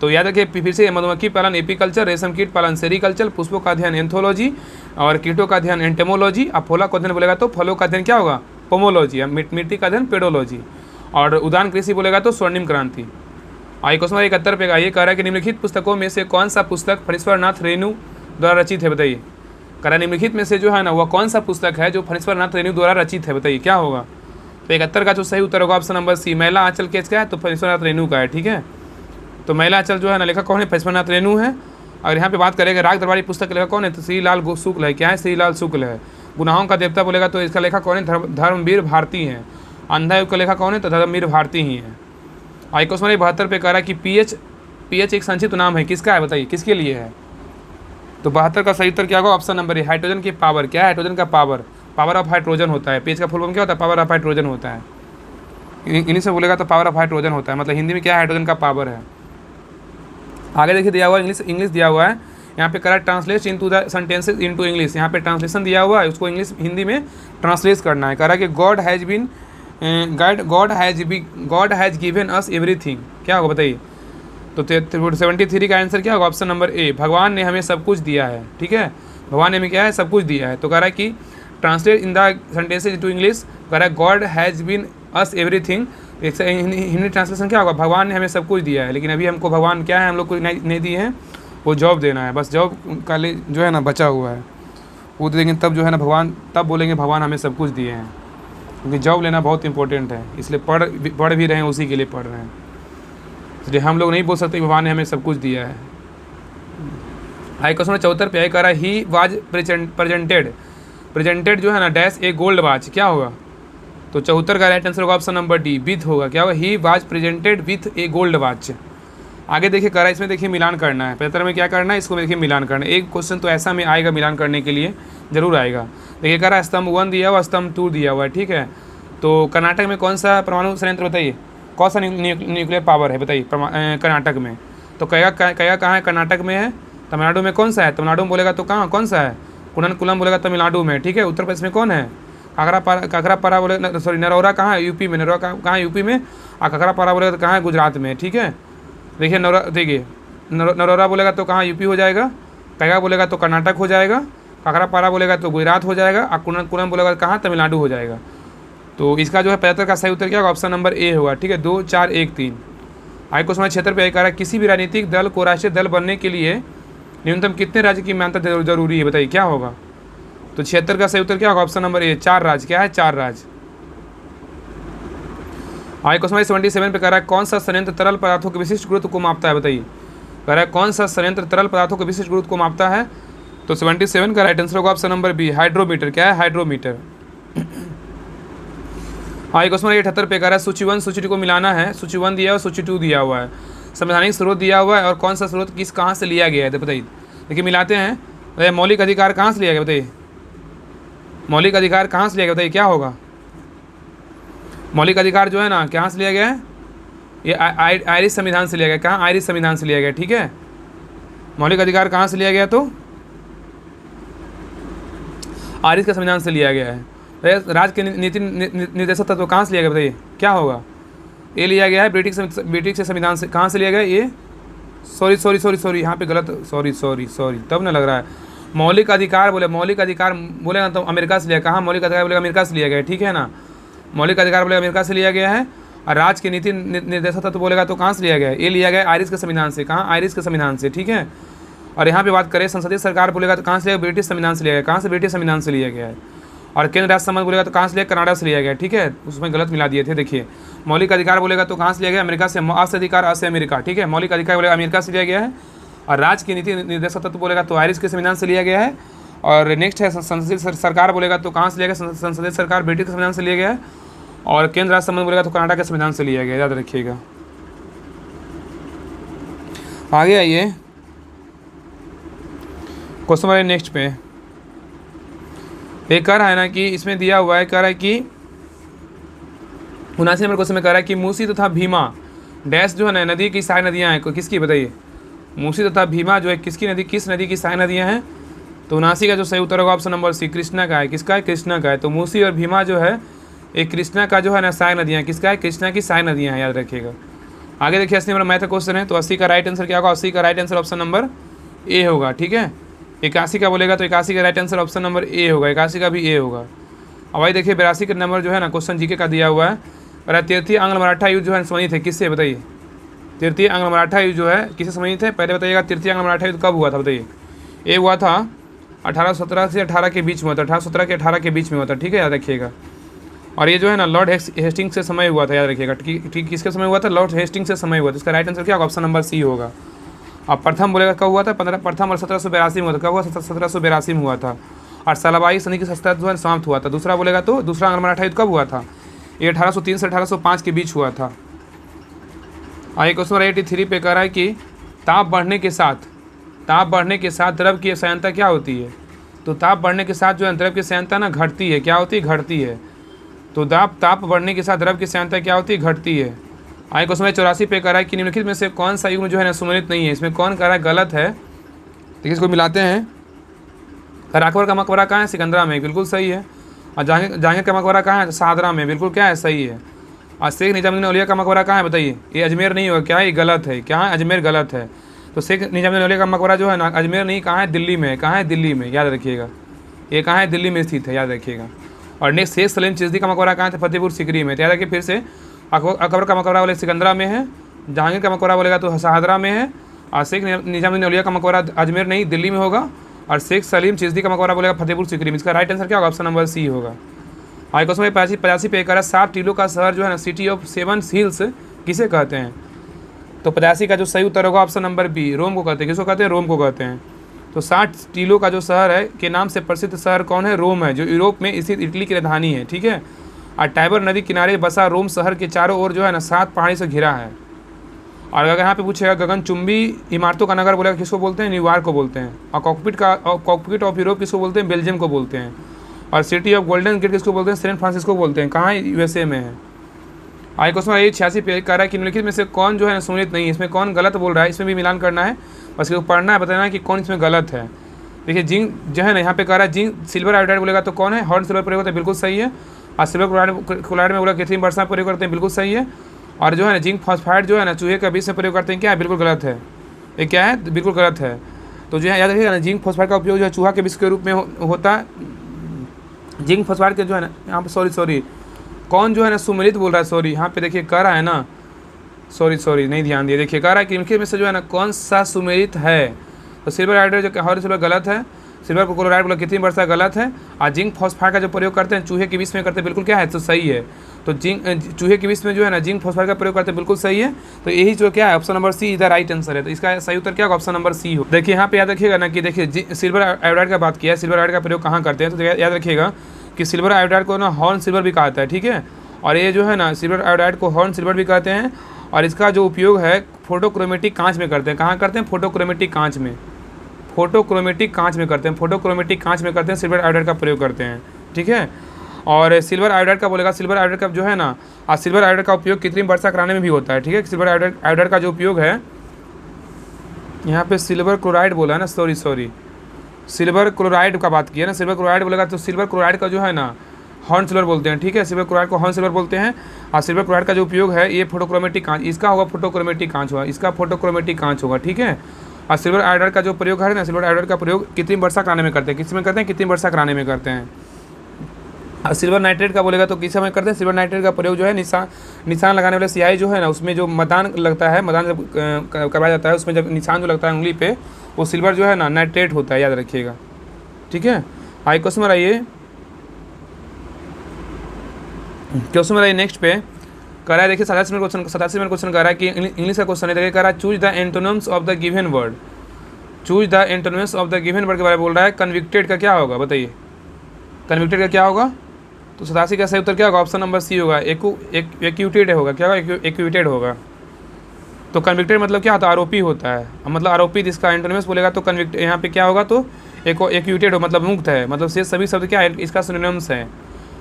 तो याद रखिए फिर से, मधुमक्खी पालन एपीकल्चर, रेशम कीट पालन सेरीकल्चर, पुष्पों का अध्ययन एंथोलॉजी, और कीटों का अध्ययन एंटेमोलॉजी, और फलों का अध्ययन बोलेगा तो फलों का अध्ययन क्या होगा? पोमोलॉजी, मिट्टी का अध्ययन पेडोलॉजी, और उद्यान कृषि बोलेगा तो स्वर्णिम क्रांति। आइए क्वेश्चन 71 पे ये कह रहा है कि निम्नलिखित पुस्तकों में से कौन सा पुस्तक फणीश्वर नाथ रेणु द्वारा रचित है, बताइए। कह रहा है निम्नलिखित में से जो है ना वह कौन सा पुस्तक है जो फणीश्वर नाथ रेणु द्वारा रचित है, बताइए क्या होगा। तो 71 का जो सही उत्तर होगा ऑप्शन नंबर सी, महिला आंचल केस का है तो फणीश्वर नाथ रेणु का है। ठीक है, तो महिला आंचल जो है ना लेखक कौन है? फणीश्वर नाथ रेणु है। और यहाँ पे बात करेंगे राग दरबारी पुस्तक के लेखक कौन है? तो श्रीलाल शुक्ल है। क्या है? श्रीलाल शुक्ल है। गुनाहों का देवता बोलेगा तो इसका लेखक कौन है? धर्मवीर भारती है। अंधा युग का लेखक कौन है? तो धर्मवीर भारती ही है। आई क्वेश्चन 72 पे कह रहा है कि पीएच एक संक्षिप्त नाम है, किसका है, बताइए किसके लिए है। तो 72 का सही उत्तर क्या होगा? ऑप्शन नंबर ए, हाइड्रोजन की पावर। क्या है? हाइड्रोजन का पावर, पावर ऑफ हाइड्रोजन होता है। पीएच का फुल फॉर्म क्या होता है? पावर ऑफ हाइड्रोजन होता है। इंग्लिश में बोलेगा तो पावर ऑफ हाइड्रोजन होता है, मतलब हिंदी में क्या है? हाइड्रोजन का पावर है। आगे देखिए दिया हुआ इंग्लिश दिया हुआ है यहाँ पे, करा translate into the sentences into English. यहाँ पे ट्रांसलेशन दिया हुआ है, उसको इंग्लिश हिंदी में ट्रांसलेट करना है। करा कि God has given us everything. क्या होगा बताइए। तो 73 का आंसर क्या होगा? ऑप्शन नंबर ए, भगवान ने हमें सब कुछ दिया है। ठीक है, भगवान ने हमें क्या है? सब कुछ दिया है। तो कह रहा है कि translate in the sentences into English, कह रहा है God has been us everything. Hindi translation क्या होगा? भगवान ने हमें सब कुछ दिया है, लेकिन अभी हमको भगवान क्या है हम लोग को नहीं दिए हैं, वो जॉब देना है। बस जॉब का जो है ना बचा हुआ है, वो देंगे तब जो है ना भगवान, तब बोलेंगे भगवान हमें सब कुछ दिए हैं। क्योंकि जॉब लेना बहुत इंपॉर्टेंट है, इसलिए पढ़ भी रहे हैं, उसी के लिए पढ़ रहे हैं। इसलिए हम लोग नहीं बोल सकते भगवान ने हमें सब कुछ दिया है। आई क्वेश्चन 74 पे कह रहा है ही वाज प्रेजेंटेड जो है ना डैश ए गोल्ड वॉच। क्या होगा? तो 74 का राइट आंसर होगा ऑप्शन नंबर डी, विथ होगा। क्या होगा? He was presented with A gold watch. आगे देखिए कह रहा है, इसमें देखिए मिलान करना है। 75 में क्या करना है? इसको देखिए मिलान करना है। एक क्वेश्चन तो ऐसा में आएगा मिलान करने के लिए, जरूर आएगा। देखिए कह रहा है स्तंभ 1 दिया हुआ, स्तंभ 2 दिया हुआ है। ठीक है, तो कर्नाटक में कौन सा परमाणु संयंत्र, बताइए कौन सा न्यूक्लियर पावर है, बताइए कर्नाटक में। तो कया कहाँ है? कर्नाटक में है। तमिलनाडु में कौन सा है? तमिलनाडु में बोलेगा तो कहाँ कौन सा है? कुन्नकुलम बोलेगा तमिलनाडु में, ठीक है। उत्तर प्रदेश में कौन है? काकरापारा बोले, सॉरी नरौरा कहाँ है? यूपी में। नरौरा कहाँ है? यूपी में। और काकरापारा बोलेगा तो कहाँ है? गुजरात में, ठीक है। देखिए देखिए नरौरा बोलेगा तो कहाँ यूपी हो जाएगा, कैगा बोलेगा तो कर्नाटक हो जाएगा, काकरापारा बोलेगा तो गुजरात हो जाएगा, और कुन्नकुलम बोलेगा तो कहाँ? तमिलनाडु हो जाएगा। तो इसका जो है 75 का सही उत्तर क्या होगा? ऑप्शन नंबर ए होगा, ठीक है। 2 4 1 3। आगे क्वेश्चन नंबर 76 पे कह रहा है किसी भी राजनीतिक दल को राष्ट्रीय दल बनने के लिए न्यूनतम कितने राज्य की मान्यता जरूरी है? बताइए क्या होगा? तो 76 का सही उत्तर क्या होगा? ऑप्शन नंबर ए 4 राज्य। क्या है? 4 राज्य। आगे क्वेश्चन नंबर 77 पे कह रहा है कौन सा संयंत्र तरल पदार्थों के विशिष्ट गुरुत्व को मापता है? बताइए। कह रहा है कौन सा संयंत्र तरल पदार्थों के विशिष्ट गुरुत्व को मापता है? तो 77 का राइट आंसर होगा ऑप्शन नंबर बी, हाइड्रोमीटर। क्या है? हाइड्रोमीटर। आगे क्वेश्चन नंबर 78 पे कह रहा है सूची 1 सूची 2 को मिलाना है। सूची 1 दिया हुआ, सूची 2 दिया हुआ है, संवैधानिक स्रोत दिया हुआ है, और कौन सा स्रोत किस कहाँ से लिया गया है? तो बताइए। देखिए मिलाते हैं। मौलिक अधिकार कहाँ से लिया गया? बताइए मौलिक अधिकार कहाँ से लिया गया? बताइए क्या होगा? मौलिक अधिकार जो है ना कहाँ से लिया गया है? ये आयरिश संविधान से लिया गया। कहाँ? आयरिश संविधान से लिया गया, ठीक है। मौलिक अधिकार कहाँ से लिया गया? तो आयरिश के संविधान से लिया गया है। राज्य के नीति निर्देशक तत्व कहाँ से लिया गया? बताइए क्या होगा? ये लिया गया है ब्रिटिश से संविधान से। कहाँ से लिया गया ये? सॉरी यहाँ पे गलत, सॉरी तब ना लग रहा है। मौलिक अधिकार बोलेगा तो अमेरिका से लिया। कहाँ मौलिक अधिकार बोलेगा? अमेरिका से लिया गया है, ठीक है ना। मौलिक अधिकार बोलेगा अमेरिका से लिया गया है। और राज्य के नीति निर्देशक तत्व बोलेगा तो कहाँ से लिया गया है? ये लिया गया है आयरिश के संविधान से। कहाँ? आयरिश के संविधान से, ठीक है। और यहाँ पे बात करें संसदीय सरकार बोलेगा तो कहाँ से लिया? ब्रिटिश संविधान से लिया गया। कहाँ से? ब्रिटिश संविधान से लिया गया है। और केंद्र राज्य संबंध बोलेगा तो कहाँ से लिया? कनाडा से लिया गया, ठीक है। उसमें गलत मिला दिए थे। देखिए मौलिक अधिकार बोलेगा तो कहाँ से लिया गया? अमेरिका से। अस्य अधिकार अस्य अमेरिका, ठीक है। मौलिक अधिकार बोलेगा अमेरिका से लिया गया है। और राज्य की नीति निर्देशक तत्व बोलेगा तो आयरिश के संविधान से लिया गया है। और नेक्स्ट है संसदीय सरकार बोलेगा तो कहाँ से लिया गया? संसदीय सरकार ब्रिटिश के संविधान से लिया गया है। और केंद्र राज्य संबंध बोलेगा तो कनाडा के संविधान से लिया गया, याद रखिएगा। आगे आइए क्वेश्चन नंबर नेक्स्ट पे एक कह रहा है ना कि इसमें दिया हुआ है, कह रहा है कि 79 नंबर क्वेश्चन में कह रहा है कि मूसी तथा भीमा डैश जो है ना नदी की सहायक नदियाँ हैं। किसकी? बताइए। मूसी तथा भीमा जो है किसकी नदी, किस नदी की सहायक नदियाँ हैं? तो 79 का जो सही उत्तर होगा ऑप्शन नंबर सी, कृष्णा का है। किसका है? कृष्णा का है। तो मूसी और भीमा जो है एक कृष्णा का जो है ना सहायक नदियाँ। किसका है? कृष्णा की सहायक नदियाँ हैं, याद रखिएगा। आगे देखिए 80 नंबर मैथ का क्वेश्चन है। तो 80 का राइट आंसर क्या होगा? 80 का right answer option number A होगा, ठीक है। 81 का बोलेगा तो 81 का right answer option number A होगा। 81 का भी ए होगा। अब भाई देखिए 82 का नंबर जो है ना क्वेश्चन जीके का दिया हुआ है। और तृतीय आंग्ल मराठा युद्ध जो है संबंधित है किससे? बताइए। तृतीय आंग्ल मराठा युद्ध जो है किससे संबंधित है? पहले बताइएगा तृतीय आंग्ल मराठा युद्ध कब हुआ था? बताइए। ए हुआ था 1817 से 18 के बीच में हुआ था। 1817 के 18 के बीच में हुआ था, ठीक है, याद रखिएगा। और ये जो है ना लॉर्ड हेस्टिंग्स से समय हुआ था, याद रखिएगा। ठीक किसके समय हुआ था? लॉर्ड हेस्टिंग्स से समय हुआ था। इसका राइट आंसर क्या होगा? ऑप्शन नंबर सी होगा। अब प्रथम बोलेगा कब हुआ था? प्रथम और 1782 में हुआ था। कब हुआ? 1782 में हुआ था। और सलाबाई संधि की सत्ता जो है समाप्त हुआ था। दूसरा बोलेगा तो दूसरा आंग्ल मराठा युद्ध कब हुआ था? ये 1803 से 1805 के बीच हुआ था। आगे क्वेश्चन 83 पे कह रहा है कि ताप बढ़ने के साथ द्रव की सहायता क्या होती है? तो ताप बढ़ने के साथ जो है द्रव की सहायता ना घटती है। क्या होती है? घटती है। तो ताप बढ़ने के साथ द्रव की सहायता क्या होती है? घटती है। आगे क्वेश्चन 84 पे कह रहा है कि निम्नलिखित में से कौन सा युग्म जो है ना सुमेलित नहीं है? इसमें कौन कह रहा है गलत है? देखिए इसको मिलाते हैं। अकबर का मकबरा कहाँ है? सिकंदरा में, बिल्कुल सही है। और जहांगीर का मकबरा कहाँ है? शाहदरा में, बिल्कुल क्या है? सही है। और शेख निजामुद्दीन औलिया का मकबरा कहाँ है? बताइए। ये अजमेर नहीं होगा, क्या है? ये गलत है। क्या है? अजमेर गलत है। तो शेख निजामुद्दीन औलिया का मकबरा जो है ना अजमेर नहीं, कहाँ है? दिल्ली में। कहाँ है? दिल्ली में, याद रखिएगा। ये कहाँ है? दिल्ली में स्थित है, याद रखिएगा। और नेक्स्ट शेख सलीम चिश्ती का मकबरा कहाँ है? फतेहपुर सीकरी में। तो याद रखिए फिर से। अकबर का मकबरा बोले सिकंदरा में है, जहांगीर का मकबरा बोलेगा तो शाहदरा में है, और शेख निजामुद्दीन औलिया का मकबरा अजमेर नहीं दिल्ली में होगा, और शेख सलीम चिश्ती का मकबरा बोलेगा फतेहपुर सीकरी में। इसका राइट आंसर क्या होगा? ऑप्शन नंबर सी होगा। आगे क्वेश्चन 85 पे करा 7 टीलों का शहर जो है ना सिटी ऑफ 7 हिल्स किसे कहते हैं? तो 85 का जो सही उत्तर होगा ऑप्शन नंबर बी, रोम को कहते हैं। किसको कहते हैं? रोम को कहते हैं। तो 7 टीलों का जो शहर है के नाम से प्रसिद्ध शहर कौन है? रोम है, जो यूरोप में स्थित इटली की राजधानी है, ठीक है। और टाइबर नदी किनारे बसा रोम शहर के चारों ओर जो है ना 7 पहाड़ी से घिरा है। और अगर यहाँ पे पूछेगा गगनचुंबी इमारतों का नगर बोलेगा किसको बोलते हैं? न्यूयॉर्क को बोलते हैं। और कॉकपिट ऑफ यूरोप किसको बोलते हैं? बेल्जियम को बोलते हैं। और सिटी ऑफ गोल्डन गेट किसको बोलते हैं? सैन फ्रांसिस्को बोलते हैं। कहाँ है? यूएसए में है। आगे क्वेश्चन नंबर 86 पे कह रहा है कि निम्नलिखित में से कौन जो है सुमेलित नहीं है, इसमें कौन गलत बोल रहा है, इसमें भी मिलान करना है, बस इसको पढ़ना है, बताना है कि कौन इसमें गलत है। देखिए जिंक जो है ना यहाँ पे कह रहा है जिंक सिल्वर आयोडाइड बोलेगा तो कौन है, हॉर्न सिल्वर प्रयोग होता है, बिल्कुल सही है। और सिल्वर क्लोराइड में बोला कृत्रिम वर्षा प्रयोग करते हैं, बिल्कुल सही है। और जो है ना जिंक फॉस्फाइड जो है ना चूहे का विष में प्रयोग करते हैं, क्या है, बिल्कुल गलत है। ये क्या है, बिल्कुल गलत है। तो जो है याद रखिएगा ना, जिंक फॉस्फाइड का उपयोग जो है चूहा के विष के रूप में होता है। जिंक फॉस्फाइड के जो है ना यहाँ पे सॉरी कौन जो है ना सुमेलित बोल रहा है, सॉरी यहाँ पे देखिए कह रहा है ना, सॉरी नहीं ध्यान दिए। देखिए कह रहा है कि इनके में से जो है ना कौन सा सुमेलित है, तो सिल्वर आयोडाइड जो हॉर्न सिल्वर गलत है, सिल्वर क्लोराइड बोला कृत्रिम वर्षा गलत है, और जिंक फॉस्फाइड का जो प्रयोग करते हैं चूहे के विष में करते हैं, बिल्कुल क्या है, तो सही है। तो चूहे के विष में जो है ना जिंक फॉस्फाइड का प्रयोग करते हैं, बिल्कुल सही है। तो यही जो क्या है ऑप्शन नंबर सी इधर राइट आंसर है। तो इसका सही उत्तर क्या होगा, ऑप्शन नंबर सी हो। देखिए यहाँ पे याद रखिएगा ना कि देखिए सिल्वर आयोडाइड का बात किया है, सिल्वर आयोडाइड का प्रयोग कहाँ करते हैं, तो याद रखिएगा कि सिल्वर आयोडाइड को ना हॉर्न सिल्वर भी कहता है, ठीक है। और ये जो है ना सिल्वर आयोडाइड को हॉर्न सिल्वर भी कहते हैं। और इसका जो उपयोग है फोटोक्रोमेटिक कांच में करते हैं, कहाँ करते हैं, फोटोक्रोमेटिक कांच में, फोटोक्रोमेटिक कांच में करते हैं, फोटोक्रोमेटिक कांच में करते हैं, सिल्वर आयोडाइड का प्रयोग करते हैं, ठीक है। और सिल्वर आयोडाइड का बोलेगा, सिल्वर आयोडाइड का जो है ना, और सिल्वर आयोडाइड का उपयोग कृत्रिम वर्षा कराने में भी होता है, ठीक है। सिल्वर आयोडाइड का जो उपयोग है, यहाँ पे सिल्वर क्लोराइड बोला है ना, सॉरी सिल्वर क्लोराइड का बात किया ना, सिल्वर क्लोराइड बोलेगा तो सिल्वर क्लोराइड का जो है ना हॉर्न सिल्वर बोलते हैं, ठीक है। सिल्वर क्लोराइड को हॉर्न सिल्वर बोलते हैं। और सिल्वर क्लोराइड का जो उपयोग है ये फोटोक्रोमेटिक कांच, इसका होगा फोटोक्रोमेटिक कांच होगा, इसका फोटोक्रोमेटिक कांच होगा, ठीक है। और सिल्वर आयोडाइड का जो प्रयोग है ना, सिल्वर आयोडाइड का प्रयोग कृत्रिम वर्षा कराने में करते हैं, किस में करते हैं, कृत्रिम वर्षा कराने में करते हैं। और सिल्वर नाइट्रेट का बोलेगा तो किस में करते हैं, सिल्वर नाइट्रेट का प्रयोग जो है निशान लगाने वाले स्याही जो है ना, उसमें जो मतदान लगता है, मतदान जब करवाया जाता है उसमें जब निशान जो लगता है उंगली पे, वो सिल्वर जो है ना नाइट्रेट होता है, याद रखिएगा, ठीक है। आइए क्वेश्चन में आइए, क्वेश्चन में आइए नेक्स्ट पे कह रहा है, देखिए 87 में क्वेश्चन कह रहा है कि इंग्लिश का क्वेश्चन है, देखिए कह रहा है choose the antonyms of the given word, choose the antonyms of the given word के बारे में बोल रहा है। कन्विक्टेड का क्या होगा, बताइए कन्विक्टेड का क्या होगा, तो 87 का सही उत्तर क्या होगा, ऑप्शन नंबर सी होगा, एक्यूटेड होगा, क्या होगा, एक्यूटेड होगा। तो कन्विक्टेड मतलब क्या होता है, आरोपी होता है, मतलब आरोपित, इसका एंटोनिम्स बोलेगा तो कन्विक्ट यहाँ पे क्या होगा, तो एक्यूटेड हो मतलब मुक्त है, मतलब से सभी शब्द क्या है, इसका सिनोनिम्स है।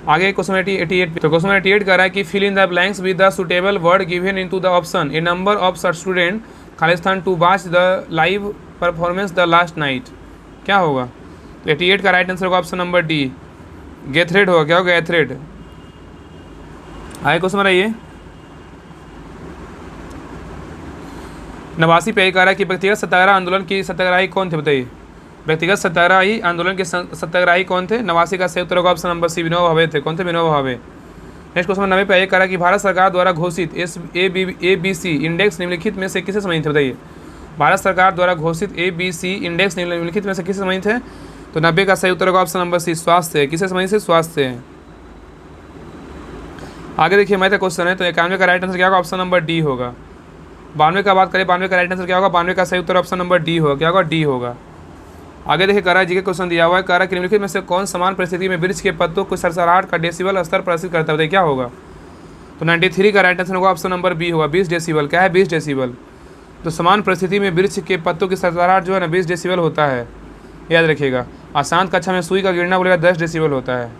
आगे क्वेश्चन 88, तो क्वेश्चन 88 कर रहा है कि fill in the blanks with the suitable word given into the option A number of student खालिस्तान to watch the live performance the last night, क्या होगा। तो 88 का राइट आंसर होगा ऑप्शन नंबर डी, गैथरेड होगा, क्या होगा, गैथरेड। आगे क्वेश्चन आइए 89 पे कह रहा है कि व्यक्तिगत सत्याग्रह आंदोलन की सत्याग्रही कौन थे, बताइए व्यक्तिगत सत्याग्रही आंदोलन के सत्याग्रही कौन थे। 89 का सही उत्तर होगा ऑप्शन नंबर सी, विनोबा भावे थे, कौन थे, विनोबा भावे। नेक्स्ट क्वेश्चन 90 पे कह रहा है कि भारत सरकार द्वारा घोषित ABC इंडेक्स निम्नलिखित में से किसे संबंधित थे, बताइए भारत सरकार द्वारा घोषित ABC इंडेक्स निम्नलिखित में से किसे संबंधित है। तो 90 का सही उत्तर होगा ऑप्शन नंबर सी, स्वास्थ्य है, किसे संबंधित है, स्वास्थ्य है। आगे देखिए मैथ का क्वेश्चन है, तो 91 का राइट आंसर क्या होगा, ऑप्शन नंबर डी होगा। 92 का बात करें, 92 का राइट आंसर क्या होगा, 92 का सही उत्तर ऑप्शन नंबर डी होगा, क्या होगा, डी होगा। आगे देखिए कह रहा है जी के क्वेश्चन दिया हुआ है, कह रहा है कि निम्नलिखित में से कौन समान परिस्थिति में वृक्ष के पत्तों को सरसराहट का डेसिबल स्तर प्रदर्शित करता है, क्या होगा। तो 93 का राइट आंसर होगा ऑप्शन नंबर बी होगा, 20 डेसिबल, क्या है, 20 डेसिबल। तो समान परिस्थिति में वृक्ष के पत्तों की सरसराहट जो है ना 20 डेसिबल होता है, याद रखिएगा। और शांत कक्षा में सुई का गिरना बोलेगा 10 डेसिबल होता है,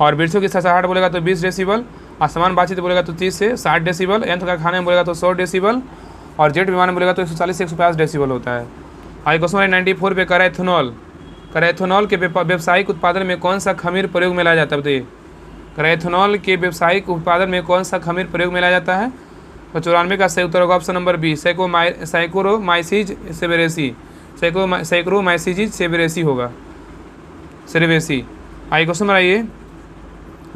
और वृक्षों की सरसराहट बोलेगा तो 20 डेसिबल, असमान बातचीत बोलेगा तो 30 से 60 डेसिबल, यंत्र का खाने में बोलेगा तो 100 डेसिबल, और जेट विमान में बोलेगा तो 140 से 150 डेसिबल होता है। आगे क्वेश्चन 94 पे करा एथेनॉल, एथेनॉल के व्यावसायिक उत्पादन में कौन सा खमीर प्रयोग में लाया जाता है, बताइए करा एथेनॉल के व्यावसायिक उत्पादन में कौन सा खमीर प्रयोग में लाया जाता है। तो 94 का सही उत्तर होगा ऑप्शन नंबर बी, सैकोरोमाइसिस सेवेरेसी, सैकोरोमाइसिस सेवेरेसी होगा, सेरेवेसी। आइए क्वेश्चन बनाइए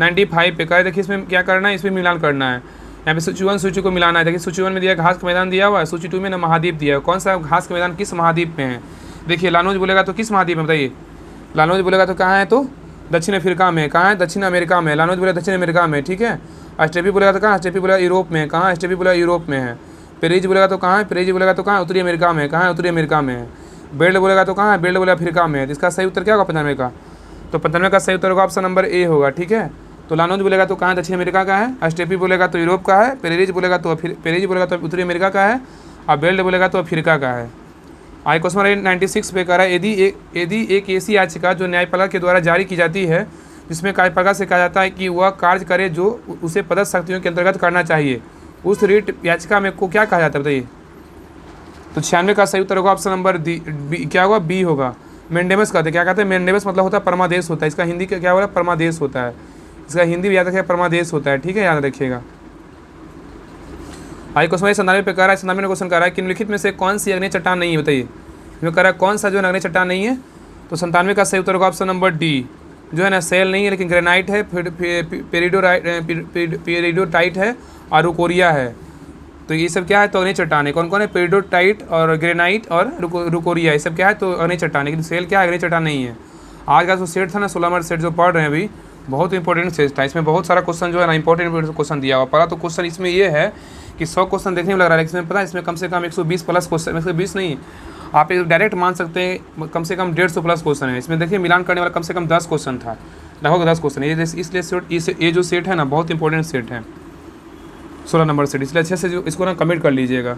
95 पे कहा, देखिए इसमें क्या करना है, इसमें मिलान करना है। यहाँ पे सूची 1 सूची को मिलाना है। देखिए सूची 1 में दिया घास का मैदान दिया हुआ है, सूची 2 में ना महाद्वीप दिया है, कौन सा घास का मैदान किस महाद्वीप में है। देखिए लानोज बोलेगा तो किस महाद्वीप में, बताइए लानोज बोलेगा तो कहाँ है, तो दक्षिण अफ्रीका में, कहाँ है, दक्षिण अमेरिका में, लानोज बोलेगा दक्षिण अमेरिका में, ठीक है। अस्टेपी बोलेगा तो कहाँ, अस्टेपी बोलेगा यूरोप में, कहाँ अस्टेपी बोलेगा यूरोप में है। पेरिज बोलेगा तो कहाँ है, पेरिज बोलेगा तो कहाँ, उत्तरी अमेरिका में, कहाँ है, उत्तरी अमेरिका में है। बेल्ट बोलेगा तो कहाँ है, बेल्ट बोलेगा अफ्रीका में है। इसका सही उत्तर क्या होगा 95 का, तो 95 का सही उत्तर होगा ऑप्शन नंबर ए होगा, ठीक है। तो लानोज बोलेगा तो कहाँ, दक्षिण अमेरिका का है। अस्टेपी बोलेगा तो यूरोप का है। पेरिज बोलेगा तो उत्तरी अमेरिका का है, और बेल्ट बोलेगा तो अफ्रीका का है। आगे क्वेश्चन 96 पे कह रहा है, यदि एक ऐसी याचिका जो न्यायपालिका के द्वारा जारी की जाती है जिसमें कार्य प्रकार से कहा जाता है कि वह कार्य करे जो उसे पदस्थ शक्तियों के अंतर्गत करना चाहिए, उस रिट याचिका में को क्या कहा जाता है बताइए। तो 96 का सही उत्तर होगा ऑप्शन नंबर बी, क्या होगा, बी होगा। मेंडेमस कहते हैं, क्या कहते हैं, मेंडेमस मतलब होता है परमादेश होता है, इसका हिंदी का क्या होगा, परमादेश होता है, इसका हिंदी भी याद रखिएगा, परमादेश होता है, ठीक है, याद रखिएगा। आइए क्वेश्चन 97 पे कह रहा है, 97 क्वेश्चन कह रहा है कि निम्नलिखित में से कौन सी अग्नि चट्टान नहीं है बताइए। इसमें कह रहा है कौन सा जो है अग्नि चट्टान नहीं है, तो 97 का सही उत्तर होगा ऑप्शन नंबर डी, जो है ना सेल नहीं है लेकिन ग्रेनाइट है, पेरिडोटाइट है और रुकोरिया है। तो ये सब क्या है, तो अग्नि चट्टान है। कौन कौन है, पेरिडोटाइट और ग्रेनाइट और रुकोरिया, ये सब क्या है, तो अग्नि चट्टान, लेकिन सेल क्या है, अग्नि चट्टान नहीं है। आज का जो सेट था ना 16 नंबर सेट जो पढ़ रहे हैं अभी, बहुत इंपॉर्टेंट सेट था, इसमें बहुत सारा क्वेश्चन जो है ना इंपॉर्टेंट क्वेश्चन दिया हुआ। पहला तो क्वेश्चन इसमें ये है कि 100 क्वेश्चन देखने में लग रहा है, इसमें पता है इसमें कम से कम 120 प्लस क्वेश्चन, 120 नहीं, आप डायरेक्ट मान सकते हैं कम से कम 150 प्लस क्वेश्चन है इसमें। देखिए मिलान करने वाला कम से कम 10 क्वेश्चन था, लगभग 10 क्वेश्चन, इसलिए ये जो सेट है ना बहुत इंपॉर्टेंट सेट है 16 नंबर सेट, इसलिए अच्छे से जो इसको ना कमिट कर लीजिएगा।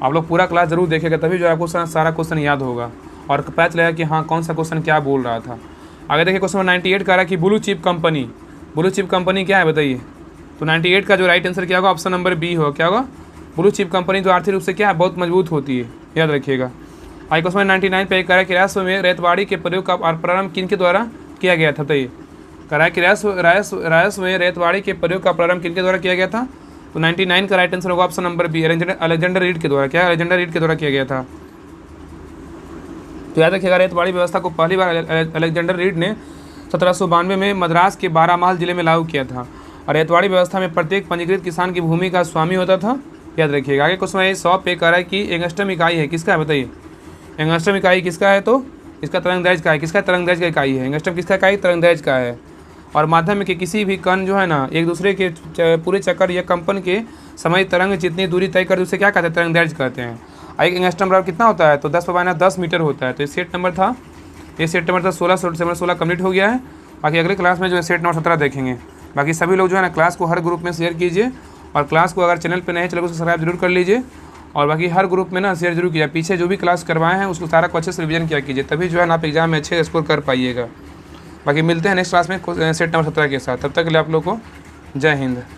आप लोग पूरा क्लास जरूर देखेगा, तभी जो आपको सारा क्वेश्चन याद होगा और पता चलेगा कि हाँ कौन सा क्वेश्चन क्या बोल रहा था। आगे देखिए क्वेश्चन 98 कह रहा है कि ब्लू चिप कंपनी क्या है बताइए। तो 98 का जो राइट आंसर क्या होगा, ऑप्शन नंबर बी होगा, क्या होगा, ब्लू चिप कंपनी जो आर्थिक रूप से क्या है, बहुत मजबूत होती है, याद रखिएगा। आइए क्वेश्चन 99 पे कह रहा है कि राजस्व में रेतवाड़ी के प्रयोग का प्रारंभ किन के द्वारा किया गया था बताइए। कह रहा है कि राजस्व में रेतवाड़ी के प्रयोग का प्रारंभ किन के द्वारा किया गया था। तो 99 का राइट आंसर होगा option number B, Alexander Reid के द्वारा, क्या अलेक्जेंडर रीड के द्वारा किया गया था। तो याद रखिएगा रेतवाड़ी व्यवस्था को पहली बार अलेक्जेंडर रीड ने 1792 में मद्रास के बारामाल जिले में लागू किया था और रेतवाड़ी व्यवस्था में प्रत्येक पंजीकृत किसान की भूमि का स्वामी होता था, याद रखिएगा। आगे क्वेश्चन 100 पे कह रहा है कि एंगस्ट्रम इकाई है किसका है बताइए। एंगस्ट्रम इकाई किसका है, तो इसका तरंगदैर्घ्य का है, किसका तरंगदैर्घ्य का इकाई है, एंगस्ट्रम किसका इकाई, तरंगदैर्घ्य का है। और माध्यम के किसी भी कण जो है ना एक दूसरे के पूरे चक्कर या कंपन के समय तरंग जितनी दूरी तय कर उसे क्या कहते हैं, तरंगदैर्घ्य कहते हैं। एक एंगस्ट्रम बराबर कितना होता है, तो 10⁻10 मीटर होता है। तो ये सेट नंबर था, ये सेट नंबर था 16 कंप्लीट हो गया है। बाकी अगले क्लास में जो है सेट नंबर 17 देखेंगे। बाकी सभी लोग जो है ना क्लास को हर ग्रुप में शेयर कीजिए और क्लास को अगर चैनल पे नए चैनल को सब्सक्राइब जरूर कर लीजिए और बाकी हर ग्रुप में ना शेयर जरूर कीजिए। पीछे जो भी क्लास करवाए हैं उसको सारा को अच्छे से रिवीजन किया कीजिए, तभी जो है ना आप एग्जाम में अच्छे स्कोर कर पाइएगा। बाकी मिलते हैं नेक्स्ट क्लास में सेट नंबर 17 के साथ, तब तक के लिए आप लोग को जय हिंद।